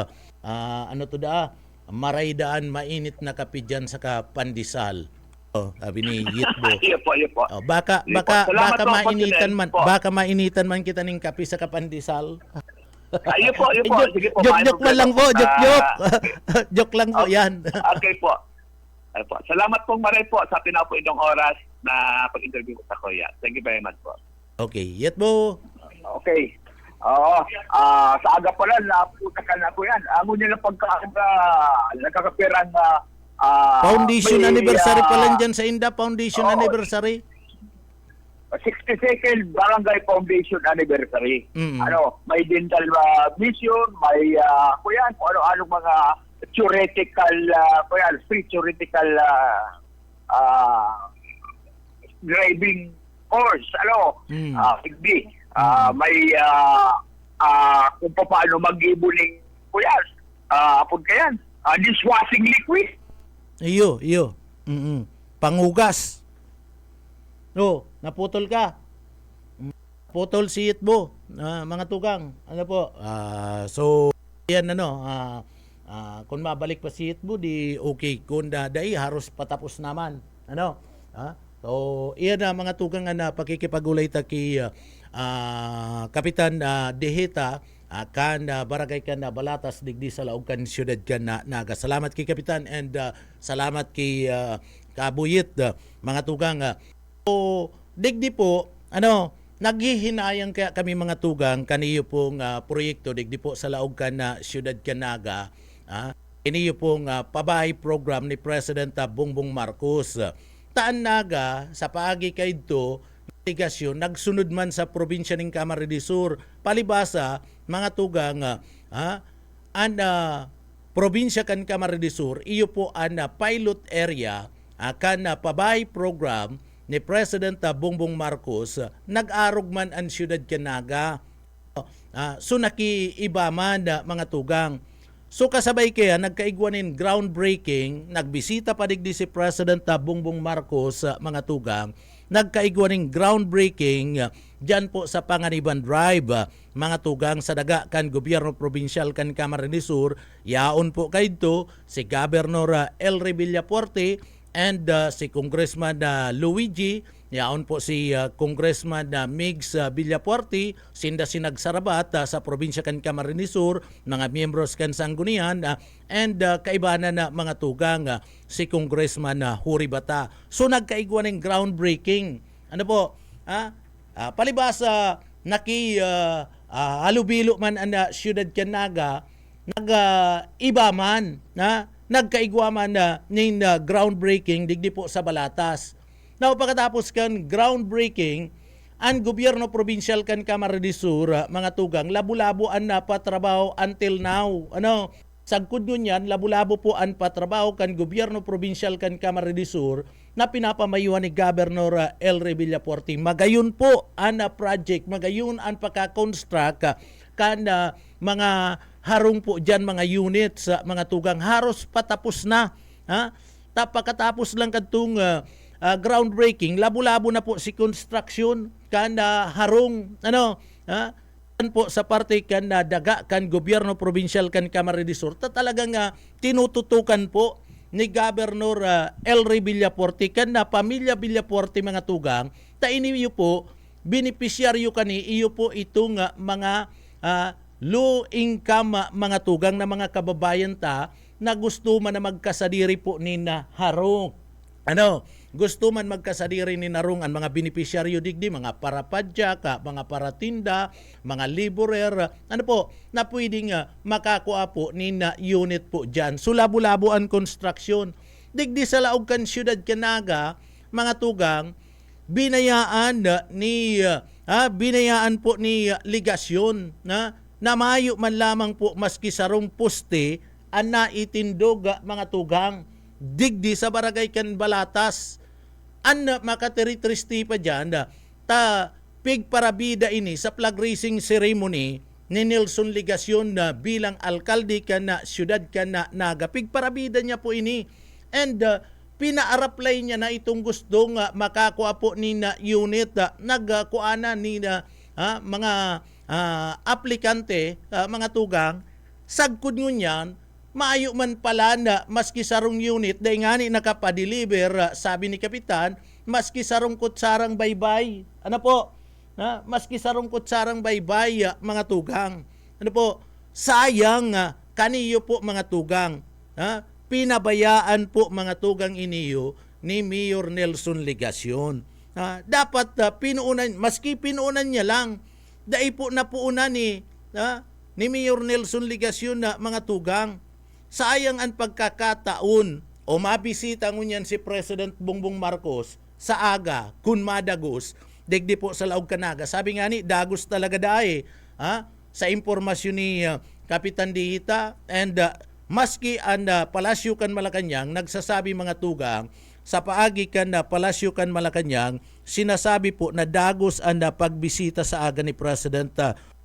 ano to maray daan mainit na kape dyan sa Pandesal. Sabi ni Yitbo. Iyo po. Baka mainitan man, baka mainitan man kita ning kape sa Pandesal. Iyo po. Sige po. Joke lang po, joke. Joke lang po yan. Okay po. Ay po. Salamat pong maray po sa pinapo idong oras na pag-interview ko sa Kuya. Thank you very much po. Okay, Yitbo. Okay. Sa aga pala, naputakan na ko yan. Ngunit na nagkakapiran na Foundation anniversary pa lang dyan sa Inda, Foundation anniversary. 62nd Barangay Foundation anniversary. May dental mission, may kuyan, kung ano-anong mga theoretical, free theoretical driving course, may kung paano mag-ibuling kuyan, apod kayan, dishwashing liquid. Iyo. Pangugas. Naputol ka. Putol si Yitbo. Mga tugang. Ano po? So, yan kung mabalik pa si Yitbo, di okay. Kung daday, haros patapos naman. So, iyan na mga tugang na pakikipagulay ta kay Kapitan Deheta kan barangay kan Balatas digdi sa laog kan siyudad kan Naga. Salamat kay Kapitan and salamat kay Kabuyit mga tugang. So digdi po naghihinayang kaya kami mga tugang kaniyo pong proyekto digdi po sa laog kan siyudad kan Naga. Iniyo pong pabahay program ni President Bongbong Marcos. Taan Naga sa paagi kay ito investigasyon nagsunod man sa probinsya ng Camarines Sur. Palibasa mga tugang probinsya kan Camarines Sur iyo po an pilot area kan pabahay program ni President Bongbong Marcos nag-arog man ang siyudad kan Naga. So nakiiba man mga tugang. So kasabay kaya nagkaigwanin groundbreaking, nagbisita pa digdi si President Bongbong Marcos mga tugang, nagkaigwaning groundbreaking dyan po sa Panganiban Drive mga tugang sa daga kan gobyerno probinsyal kan Camarines Sur. Yaon po kayto si Governor Elry Villapuerte and si Congressman Luigi, yaon po si Congressman Migs Villapuerte, sinda sinagsarabat sa probinsya kan Camarines Sur, mga miyembros kan Sanggunian, and kaibanan na mga tugang si Congressman Huri Bata. So nagkaigwa ng groundbreaking. Ano po? Palibasa halubilo man ang siyudad kan Naga, nag-iba man nagkaigwa man ng groundbreaking digdi po sa Balatas. Now pagkatapos kan groundbreaking, ang gobyerno probinsyal kan Camarines Sur mga tugang labo-labo an patrabaho until now. Sagkod nun yan, labo-labo po ang patrabaho kan gobyerno probinsyal kan Camarines Sur na pinapamayuan ni Governor Elry Villapuerte. Magayon po ang project, magayon ang pagka-construct kan mga harong po dyan mga units mga tugang haros patapos na. Pagkatapos lang katong groundbreaking, labo-labo na po si construction kan harong po sa parte kan daga kan gobyerno probinsyal kan Camarines Sur. Talagang tinututukan po ni Governor Elry Villapuerte kan pamilya Villapuerte mga tugang ta iniyo po beneficiaryo kani iyo po itong mga low income mga tugang na mga kababayan ta na gusto man na magkasadiri po ni na harong. Gusto man magkasadiri ni narong ang mga beneficiaryo digdi, mga parapadya, mga paratinda, mga laborer, na pwedeng makakuha po ni na unit po dyan. So labo-labo ang construction. Digdi sa laog kan siyudad kan Naga, mga tugang, binayaan po ni ligasyon na mayo man lamang po maski sarong poste ang naitindog mga tugang digdi sa barangay kan Balatas. An makatiritristi pa dyan pigparabida ini sa flag raising ceremony ni Nelson Ligasyon bilang alkalde kan siyudad kan Naga. Pigparabida niya po ini and pina-apply niya na itong gustong makakuha po ni na unit nagkuana ni mga aplikante mga tugang sagkod ngun yan maayo man pala na maski sarong unit dahil nga ni nakapadeliver sabi ni Kapitan maski sarong kutsarang baybay maski sarong kutsarang baybay mga tugang sayang kaniyo po mga tugang pinabayaan po mga tugang iniyo ni Mayor Nelson Ligasyon. Dapat pinuunan, maski pinuunan niya lang, dai po napuunan ni Mayor Nelson Ligasyon na mga tugang. Sayang ang pagkakataon o mabisita ngunyan si President Bongbong Marcos sa aga, kun madagos, digdi po sa laog kan Naga. Sabi nga ni, dagos talaga dae sa impormasyon ni Kapitan Dihita and maski ang Palasyo kan Malacanang, nagsasabi mga tugang, sa paagi kan Palasyo kan Malacanang, sinasabi po na dagos ang pagbisita sa aga ni President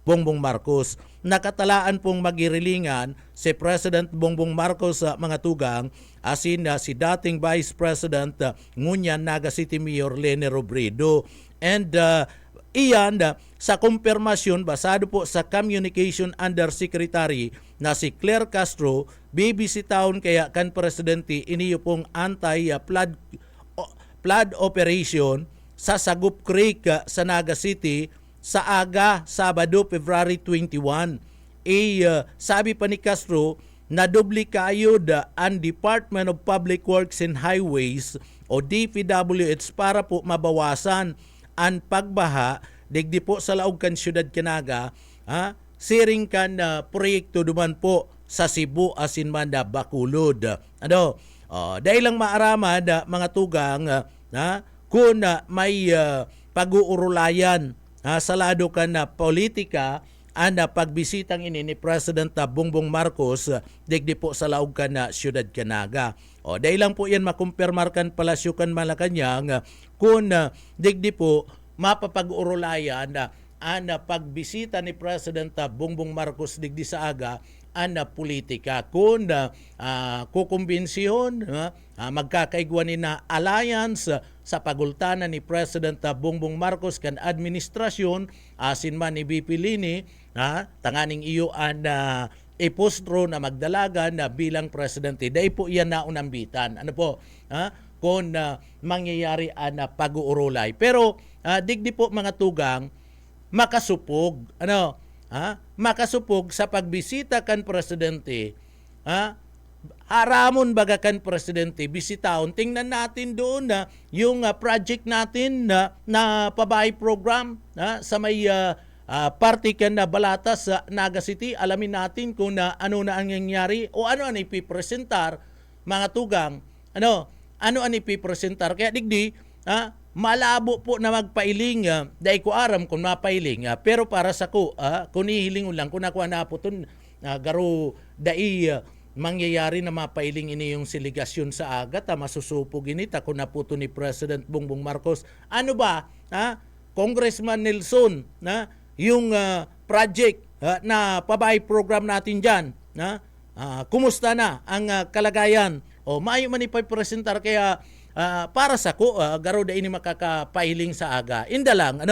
Bongbong Marcos. Nakatalaan pong magirilingan si President Bongbong Marcos sa mga tugang asin si dating Vice President ngunyan Naga City Mayor Lene Robredo. And iyan sa kumpirmasyon basado po sa Communication Undersecretary na si Claire Castro, BBC Town kaya kan Presidente iniyo pong anti-flood operation sa Sagup Creek sa Naga City sa aga, Sabado, February 21. Sabi pa ni Castro, na doble kayod ang Department of Public Works and Highways o DPWH para po mabawasan ang pagbaha digdi po sa laog kan syudad Canaga, siring kan proyekto duman po sa Cebu asin man da Bacolod. Dahil lang maaramad mga tugang kung may pag-uurulayan sa lado kan politika ang pagbisitang ini ni President Bongbong Marcos digdi po sa laog kan syudad Canaga. Dahil lang po yan makumpirmar kan Palasyo kan Malacanang kung digdi po mapapag-urulayan ang pagbisita ni President Bongbong Marcos digdi sa aga ang politika kung kukumbinsiyon magkakaigwan ni na alliance sa pagultanan ni President Bongbong Marcos kan administrasyon asin man ni BP Lini tanganing iyo ang ipostro na magdalagan na bilang presidente. Dahil po iyan na unambitan. Kung mangyayari ang pag-uurulay. Pero digdi po mga tugang makasupog. Makasupog sa pagbisita kan presidente. Haramon baga kan presidente bisitaon. Tingnan natin doon na yung project natin na pabahay program sa may party kan na balata sa Naga City. Alamin natin kung ano na ang nangyayari o ano ang ipipresentar mga tugang. Ano ang ipipresentar. Kaya digdi, malabo po na magpailing. Dahil ko aram kung mapailing. Pero para sa ko, kung ihiling lang, kung nakuha na po ito, garo dai mangyayari na mapailing ini yung siligasyon sa agat, masusupog ini, kung naputo ni President Bongbong Marcos. Ano ba, Congressman Nelson, yung project na pabahay program natin dyan, kumusta na ang kalagayan? Maayo man ipapresentar kaya para sa ko garo da ini makakapailing sa aga. Inda lang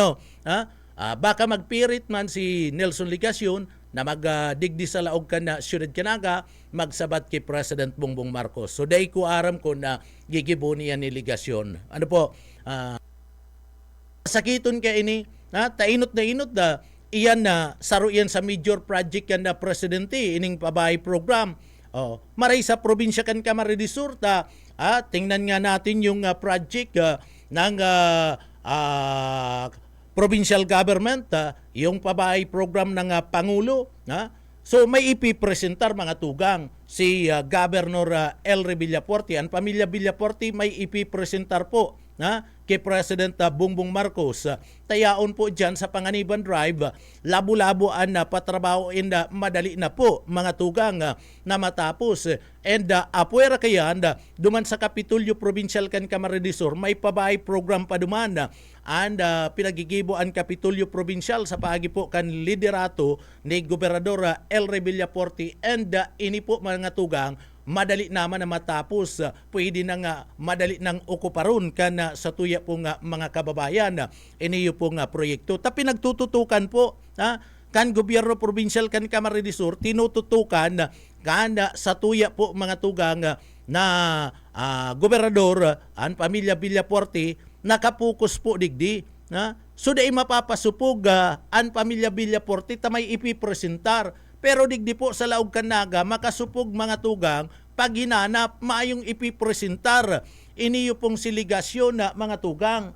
baka magpirit man si Nelson Ligasyon na magdigdi sa laog kan na Syudad Canaga magsabat kay President Bongbong Marcos. So dai ko aram ko na gigibo niya ni Ligasyon. Sakiton kay ini tainot na inot iyan na saro yan sa major project yan na presidente ining pabahay program. Maray sa probinsya kan Camarines Sur tingnan nga natin yung project ng provincial government, yung pabahay program ng Pangulo. So may ipipresentar mga tugang si Governor Elry Villaporte. Ang pamilya Villaporte may ipipresentar po kay President Bongbong Marcos. Tayaon po dyan sa Panganiban Drive, labo-labo na patrabaho madali na po mga tugang na matapos. And apuera kayan, duman sa Kapitulyo Provincial kan Camarines Sur, may pabahay program pa duman. And pinagigibo ang Kapitulyo Provincial sa paagi po kan liderato ni Gobernador Elry Villaporte. And ini po mga tugang, madali naman na matapos, pwede na nga madali nang okuparon kan sa tuya po nga mga kababayan iniyo po nga proyekto. Tapi nagtututukan po kan gobyerno provincial kan Camarines Sur, tinututukan kan sa tuya po mga tugang na gobernador ang pamilya Villaporte nakapokus po digdi. So dai mapapasupog ang pamilya Villaporte tamay ipipresentar. Pero digdi po sa laog Canaga, makasupog mga tugang, pag hinanap, maayong ipipresentar. Iniyo pong siligasyon na mga tugang.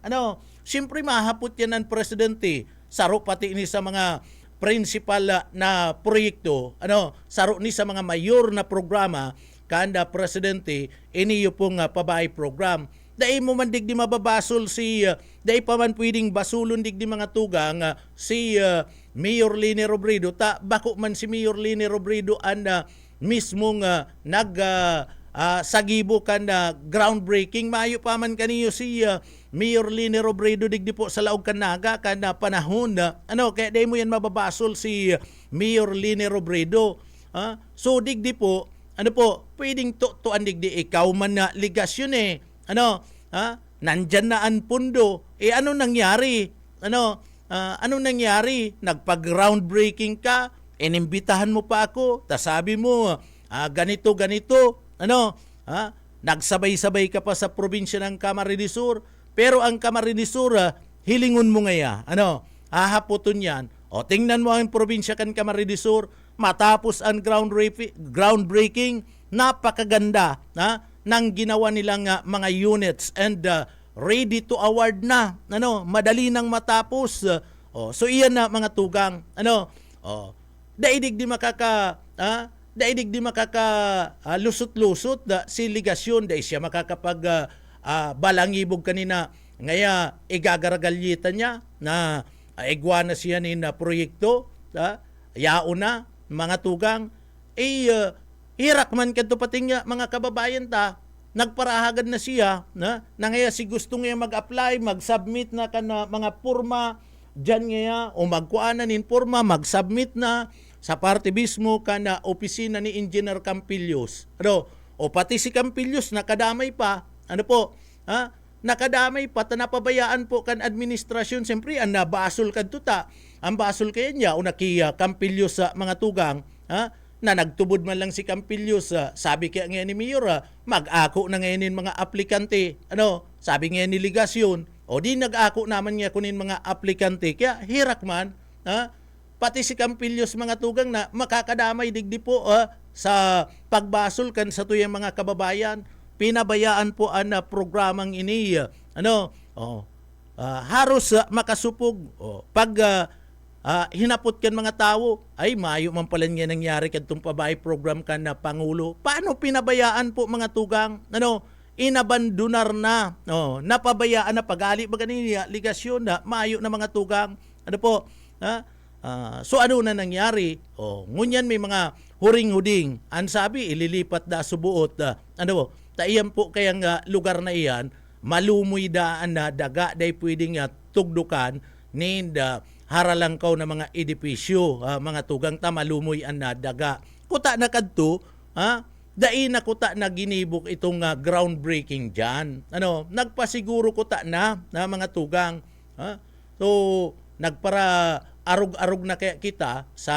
Siyempre mahapot yan ng presidente. Saro pati ini sa mga principal na proyekto. Saro ni sa mga mayor na programa, kanda presidente, iniyo pong pabahay program. Dahil mo man digdi mababasol dahil pa man pwedeng basulon digdi mga tugang si Mayor Lini Robredo. Bako man si Mayor Lini Robredo ang mismong sagibo kan groundbreaking. Maayo pa man kaniyo si Mayor Lini Robredo digdi po sa laog Canaga kan panahon. Kaya dahil mo yan mababasol si Mayor Lini Robredo. So digdi po, pwedeng tuan digdi ikaw man na ligasyon nandyan na ang pundo. Ano nangyari? Ano nangyari? Nagpag-groundbreaking ka, inimbitahan mo pa ako, sabi mo, ganito. Nagsabay-sabay ka pa sa probinsya ng Camarines Sur, pero ang Camarines Sur, hilingon mo ngaya. hahaputon yan. O tingnan mo ang probinsya kan Camarines Sur, matapos ang groundbreaking, napakaganda ng ginawa nilang mga units and ready to award na. Madali nang matapos. So iyan na mga tugang. Daigdig di makaka lusot-lusot si ligasyon dahil siya makakapag balangibog kanina ngaya igagaragalyitan niya na igwana siya ni na proyekto yao na mga tugang hirak man kadto pating mga kababayan ta nagparahagad na siya na ngaya si gusto nga mag-apply mag-submit na kana mga porma dyan ngaya o magkuanan in porma mag-submit na sa parte mismo kana opisina ni Engineer Campillos. O pati si Campillos nakadamay pa. Nakadamay pa napabayaan po kan administrasyon. Siyempre ang nabasol kadto ta. Ang basol kaya niya o nakiya Campillos sa mga tugang na nagtubod man lang si Campillos. Sabi kaya ngayon ni Mayor mag-ako na ngayon mga aplikante. Sabi ngayon ni Ligasyon o di nag-ako naman nga kunin mga aplikante. Kaya hirak man pati si Campillos mga tugang na makakadamay digdi po sa pagbasol kan sa tuyang mga kababayan. Pinabayaan po ang programang ini. Haros makasupog. Pag hinapot kan mga tao, ay mayo man pala nga nangyari kadtong pabay program kan na Pangulo. Paano pinabayaan po mga tugang? Inabandonar na. Napabayaan na pagali ba kanina ligasyon na mayo na mga tugang. So ano na nangyari? Ngunyan may mga huring-huding. Ang sabi, ililipat da subuot. Taiyan po kayang lugar na iyan, malumoy daan na daga day pwedeng tugdukan ni haralangkaw na mga edipisyo. Mga tugang ta, malumoy ang daga. Kuta na kadto, dai na kuta na ginibok itong groundbreaking dyan. Nagpasiguro kuta na mga tugang. So, nagpara arog-arog na kaya kita sa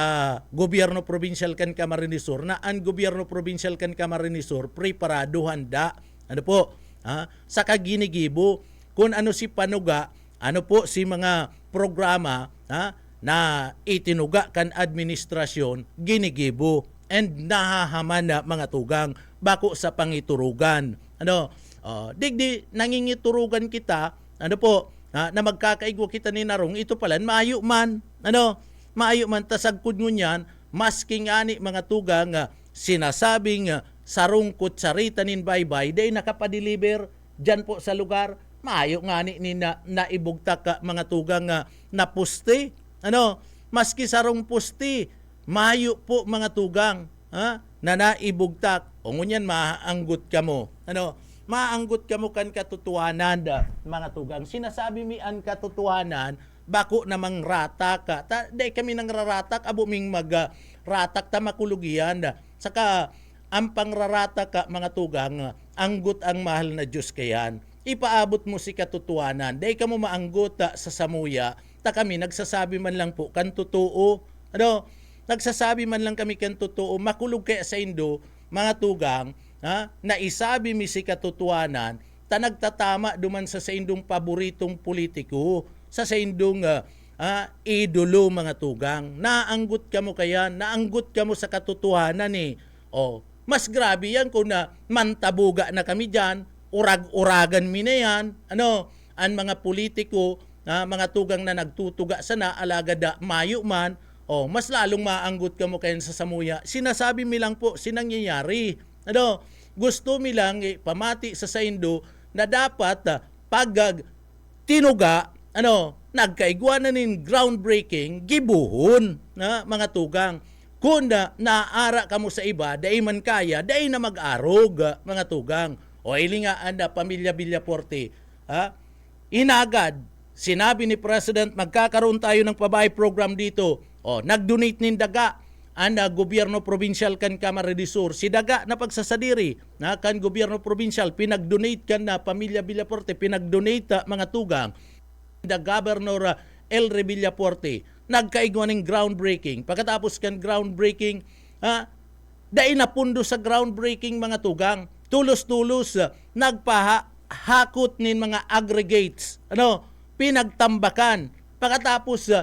gobyerno provincial kan Camarines Sur na ang gobyerno provincial kan Camarines Sur preparado handa sa kaginigibo kung ano si panuga si mga programa na itinuga kan administrasyon ginigibo and nahahaman na mga tugang bako sa pangiturugan digdi nangingiturugan kita na magkakaigwa kita ni narong ito pala maayo man tasagkod ngunyan masking ani mga tugang sinasabing sarungkot sarita nin baybay day nakapadeliver dyan po sa lugar maayo ngani ni naibugtak mga tugang na puste maski sarong puste maayo po mga tugang na naibugtak o ngunyan maanggot ka mo maanggot ka mo kan katotohanan mga tugang. Sinasabi mi ang katotohanan, bako namang ratak. Day kami nang raratak, abo ming ratak ta makulugian. Saka ang pangraratak mga tugang, anggot ang mahal na Diyos kayan. Ipaabot mo si katotohanan. Day ka mo maanggot sa samuya, ta kami nagsasabi man lang po kan totoo. Nagsasabi man lang kami kan totoo, makulog kaya sa Indo, mga tugang, na isabi mi si katotohanan ta nagtatama duman sa indong paboritong politiko sa indong idolo mga tugang naanggot ka mo kaya naanggot ka mo sa katotohanan mas grabe yan kung na mantabuga na kami dyan urag-uragan mi na yan ang mga politiko mga tugang na nagtutuga sana alagada mayo man mas lalong maanggot ka mo kaya sa samuya sinasabi mi lang po sinangyayari gusto mi lang pamati sa Indo na dapat pag tinuga nagkaigwa na nin groundbreaking gibuhon mga tugang kung naara ka mo sa iba dai man kaya dai na mag-arog mga tugang ilingaan na pamilya Villaforte inagad sinabi ni President magkakaroon tayo ng pabay program dito nag-donate nin daga ang gobyerno provincial kan Camarines Sur si daga na pagsasadiri kan gobyerno provincial pinag-donate kan na pamilya Villaforte pinag-donate mga tugang the Governor Elre Villaforte nagkaigwa ng groundbreaking pagkatapos kan groundbreaking dai na pundo sa groundbreaking mga tugang tulos-tulos nagpahakot nin mga aggregates pinagtambakan Pagkatapos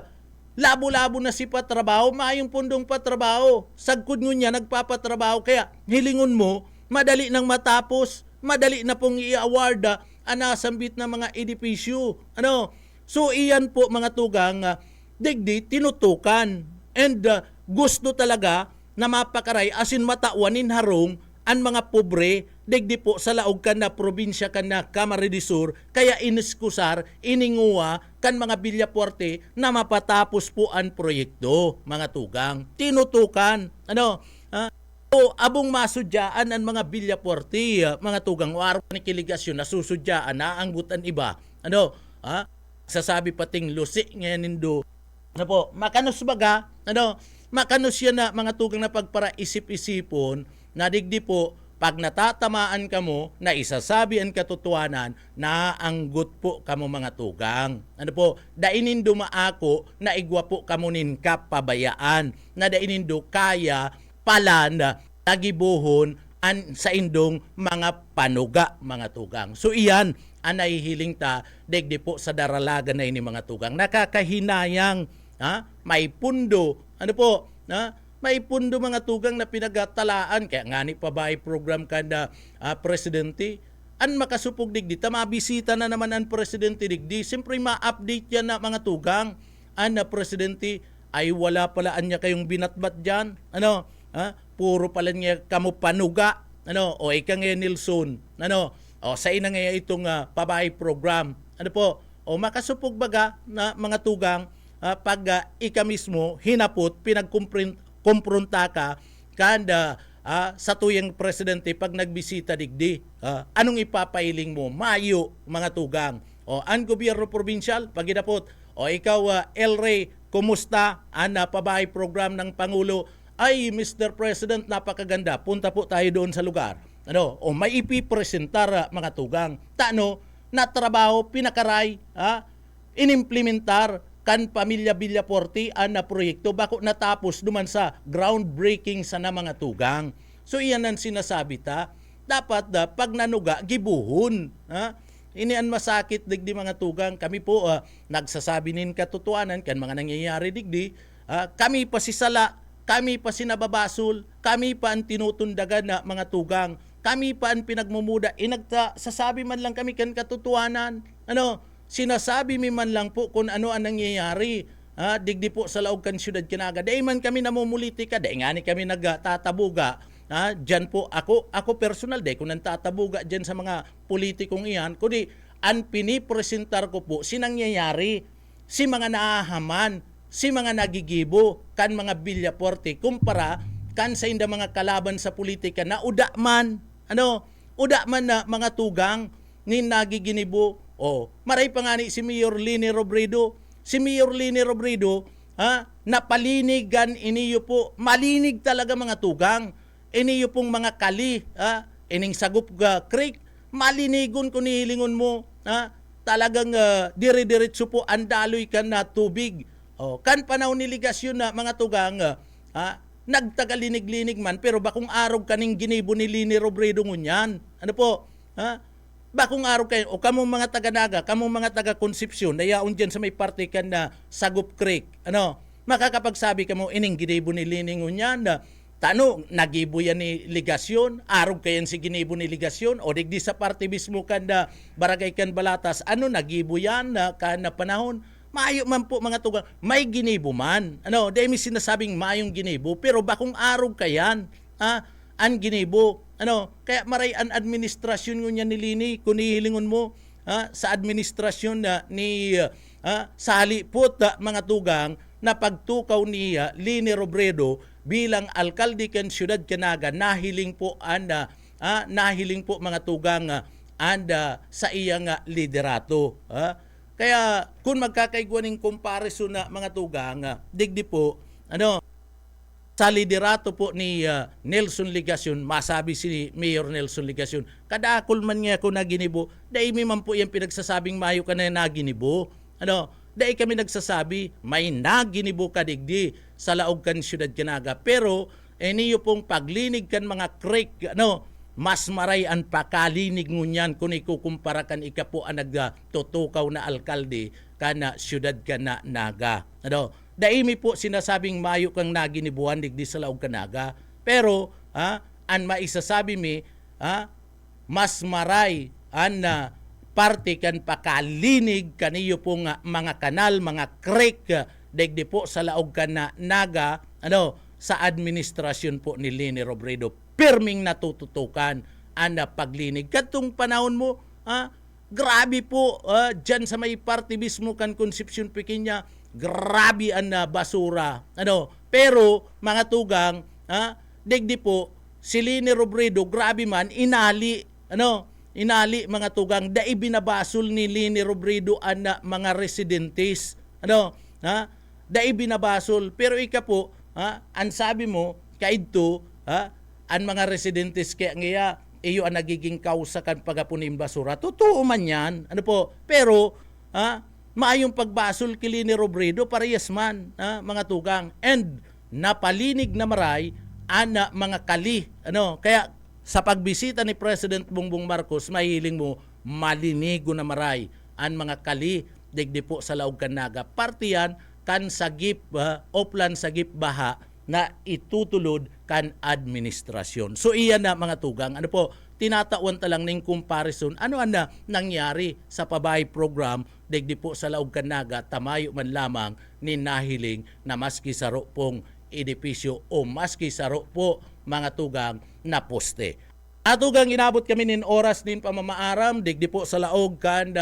labo-labo na si patrabaho, maayong pundong patrabaho. Sagkod nyo niya, nagpapatrabaho. Kaya hilingon mo, madali nang matapos, madali na pong i-award anasambit na mga edipisyo. So iyan po mga tugang, digdi tinutukan. And gusto talaga na mapakaray asin matawanin harong ang mga pobre digdi po sa laog kan na probinsya kan na Camarines Sur, kaya iniskusar, ininguwa kan mga Villapuerte na mapatapos po ang proyekto, mga tugang. Tinutukan. O abong masudyaan ang mga Villapuerte, mga tugang, o araw ni kiligasyon na susudyaan na anggutan iba. Sasabi pating lusi ngayon nindo. Makanos baga, makanos yan na mga tugang na pagpara isip-isipon, na digdi po, pag natatamaan ka mo, na isasabi ang katotohanan, na anggut po kamo mga tugang. Dainin dumaako, na igwa po kamo nin kapabayaan, na dainin do kaya palan, tagibuhon, an sa indong mga panuga, mga tugang. So iyan, ang nahihiling ta, digdi po sa daralaga na ini mga tugang. Nakakahinayang, may pundo, may pundo mga tugang na pinagatalaan, kaya nga ni pabay program ka na presidente, an makasupog digdi, mabisita na naman ang presidente digdi, siyempre ma-update yan na mga tugang, an na presidente, ay wala pala niya kayong binatbat dyan, puro pala niya kamo panuga, o ika nga Nelson, sa ina nga itong pabay program, o makasupog baga na mga tugang, pag ika mismo hinapot, pinagkumpronta ka kanda sa tuyang presidente pag nagbisita digdi. Anong ipapailing mo? Mayo, mga tugang. Ang gobyerno probinsyal, pag hinapot, ikaw, El Rey, kumusta? Ang pabahay program ng Pangulo, ay Mr. President, napakaganda. Punta po tayo doon sa lugar. May ipipresentar, mga tugang. Na trabaho, pinakaray, inimplementar, kan Pamilya Villapuerte na proyekto bako natapos duman sa groundbreaking sa na mga tugang. So iyan ang sinasabi ta. Dapat pag nanuga, gibuhon. Ini ang masakit digdi mga tugang. Kami po nagsasabi nin katotohanan kan mga nangyayari digdi. Kami pa si sala, kami pa si nababasol, kami pa ang tinutundagan na mga tugang. Kami pa ang pinagmumuda. Sasabi man lang kami kan katotohanan. Sinasabi mi man lang po kung ano ang nangyayari. Digdi po sa laog kan syudad Kinaga. Dahil man kami namumulitika, dahil nga ni kami nagtatabuga. Diyan po ako personal, dahil kung nagtatabuga diyan sa mga politikong iyan, kundi ang pinipresentar ko po sinangyayari, si mga naahaman, si mga nagigibo, kan mga Villapuerte, kumpara kan sa inda mga kalaban sa politika na uda man na mga tugang ni nagiginibo. Maray pa nga ni si Mayor Lini Robredo. Si Mayor Lini Robredo, napalinigan iniyo po. Malinig talaga mga tugang. Iniyo pong mga kali, ining Sagup Creek. Malinigon kung nihilingon mo. Talagang dire-diretso po andaloy ka na tubig. Kan panahon ni ligasyon na mga tugang, nagtagalinig-linig man, pero bakong araw kaning ginibo ni Lini Robredo ngunyan. Bakong araw kayo, o kamong mga taga-Naga, kamong mga taga-Concepcion, nayaon dyan sa may parte kan na Sagup Creek, makakapagsabi ka mo, ining ginibo ni Lining unyan, nagibo yan ni Ligasyon, araw kayan si ginibo ni Ligasyon, o digdi sa parte mismo kan na Barangay kan Balatas, nagibo yan kan na panahon, maayo man po mga tugang, may ginibo man, dahil may sinasabing mayong ginibo, pero bakong araw kayan, ang ginibo, kaya maray ang administrasyon niya ni Lini, kung hihilingon mo sa administrasyon ni salipot mga tugang na pagtukaw ni Lini Robredo bilang alkalde kan Syudad Kinaga, nahiling po mga tugang sa iyang liderato. Kaya kung magkakaiguan ng comparison na mga tugang, digdi po, sa liderato po ni Nelson Ligasyon, masabi si Mayor Nelson Ligasyon, kadakol man niya ako naginibo, dahil may man po yung pinagsasabing mayo ka na naginibo. Dahil kami nagsasabi, may naginibo ka digdi sa laog kan Syudad Kinaga. Pero, niyo pong paglinig kan mga creek, mas maray ang pakalinig ngunyan kung ikukumpara kan ika po ang nagtutukaw na alkalde kana syudad ka na naga. Ano? Daimi po sinasabing mayo kang nagi ni Buwan digdi sa laog kanaga. Pero an maisasabi mi mas maray an parte kan pakalinig kaniyo pong mga kanal, mga creek digdi po sa laog ka na naga sa administrasyon po ni Leni Robredo. Pirming natututukan ang paglinig. Katong panahon mo, grabe po, dyan sa may party mismo kan Concepcion Pequeña, grabe ang basura. Pero, mga tugang, digdi po, si Leni Robredo, grabe man, inali, inali mga tugang, dai binabasol ni Leni Robredo ang mga residentes. Dai binabasol. Pero ika po, ang sabi mo, kaidto, ang mga residentes kaya ngayon, iyo ang nagiging kausa kan pagapunim basura. Totoo man yan. Pero, maayong pagbasol kay Leni Robredo, parehas man, mga tugang. And, napalinig na maray, mga kali. Kaya, sa pagbisita ni President Bongbong Marcos, mahiling mo, malinigo na maray, ang mga kali, digdi po sa laog kanaga. Parte yan, kan sagip, oplan sagip baha, na itutulod kan administrasyon. So iyan na mga tugang. Tinatawan talang ning comparison. Ano na nangyari sa pabay program digdi po sa laog kanaga tamayo man lamang ni nahiling na maski saro pong edipisyo o maski saro po mga tugang na poste. Atugang inabot kami nin oras nin pamamaaram digdi po sa laog kan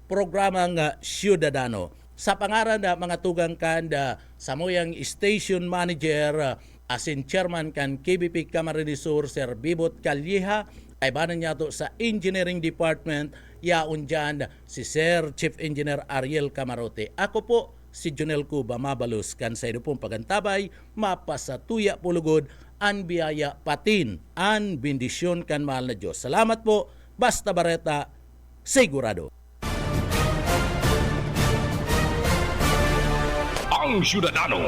programang Ciudadano. Sa pangaran na mga tugang kanda sa moyang station manager asin chairman kan KBP Camarines Sur Sir Bibot Calleja ay banan niya to sa engineering department yaon dyan si Sir Chief Engineer Ariel Camarote. Ako po si Jonel Cuba Mabalos kan sa ino pong pagantabay mapasatuya pulugod an biyaya patin an bendisyon kan mahal na Diyos. Salamat po. Basta Bareta, sigurado. Ang Ciudadano.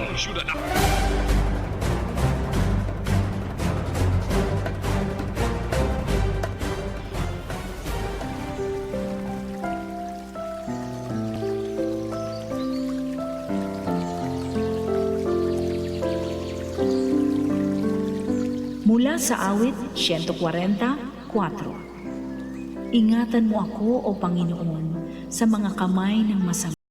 Mula sa awit 144. Ingatan mo ako, O Panginoon, sa mga kamay ng masama.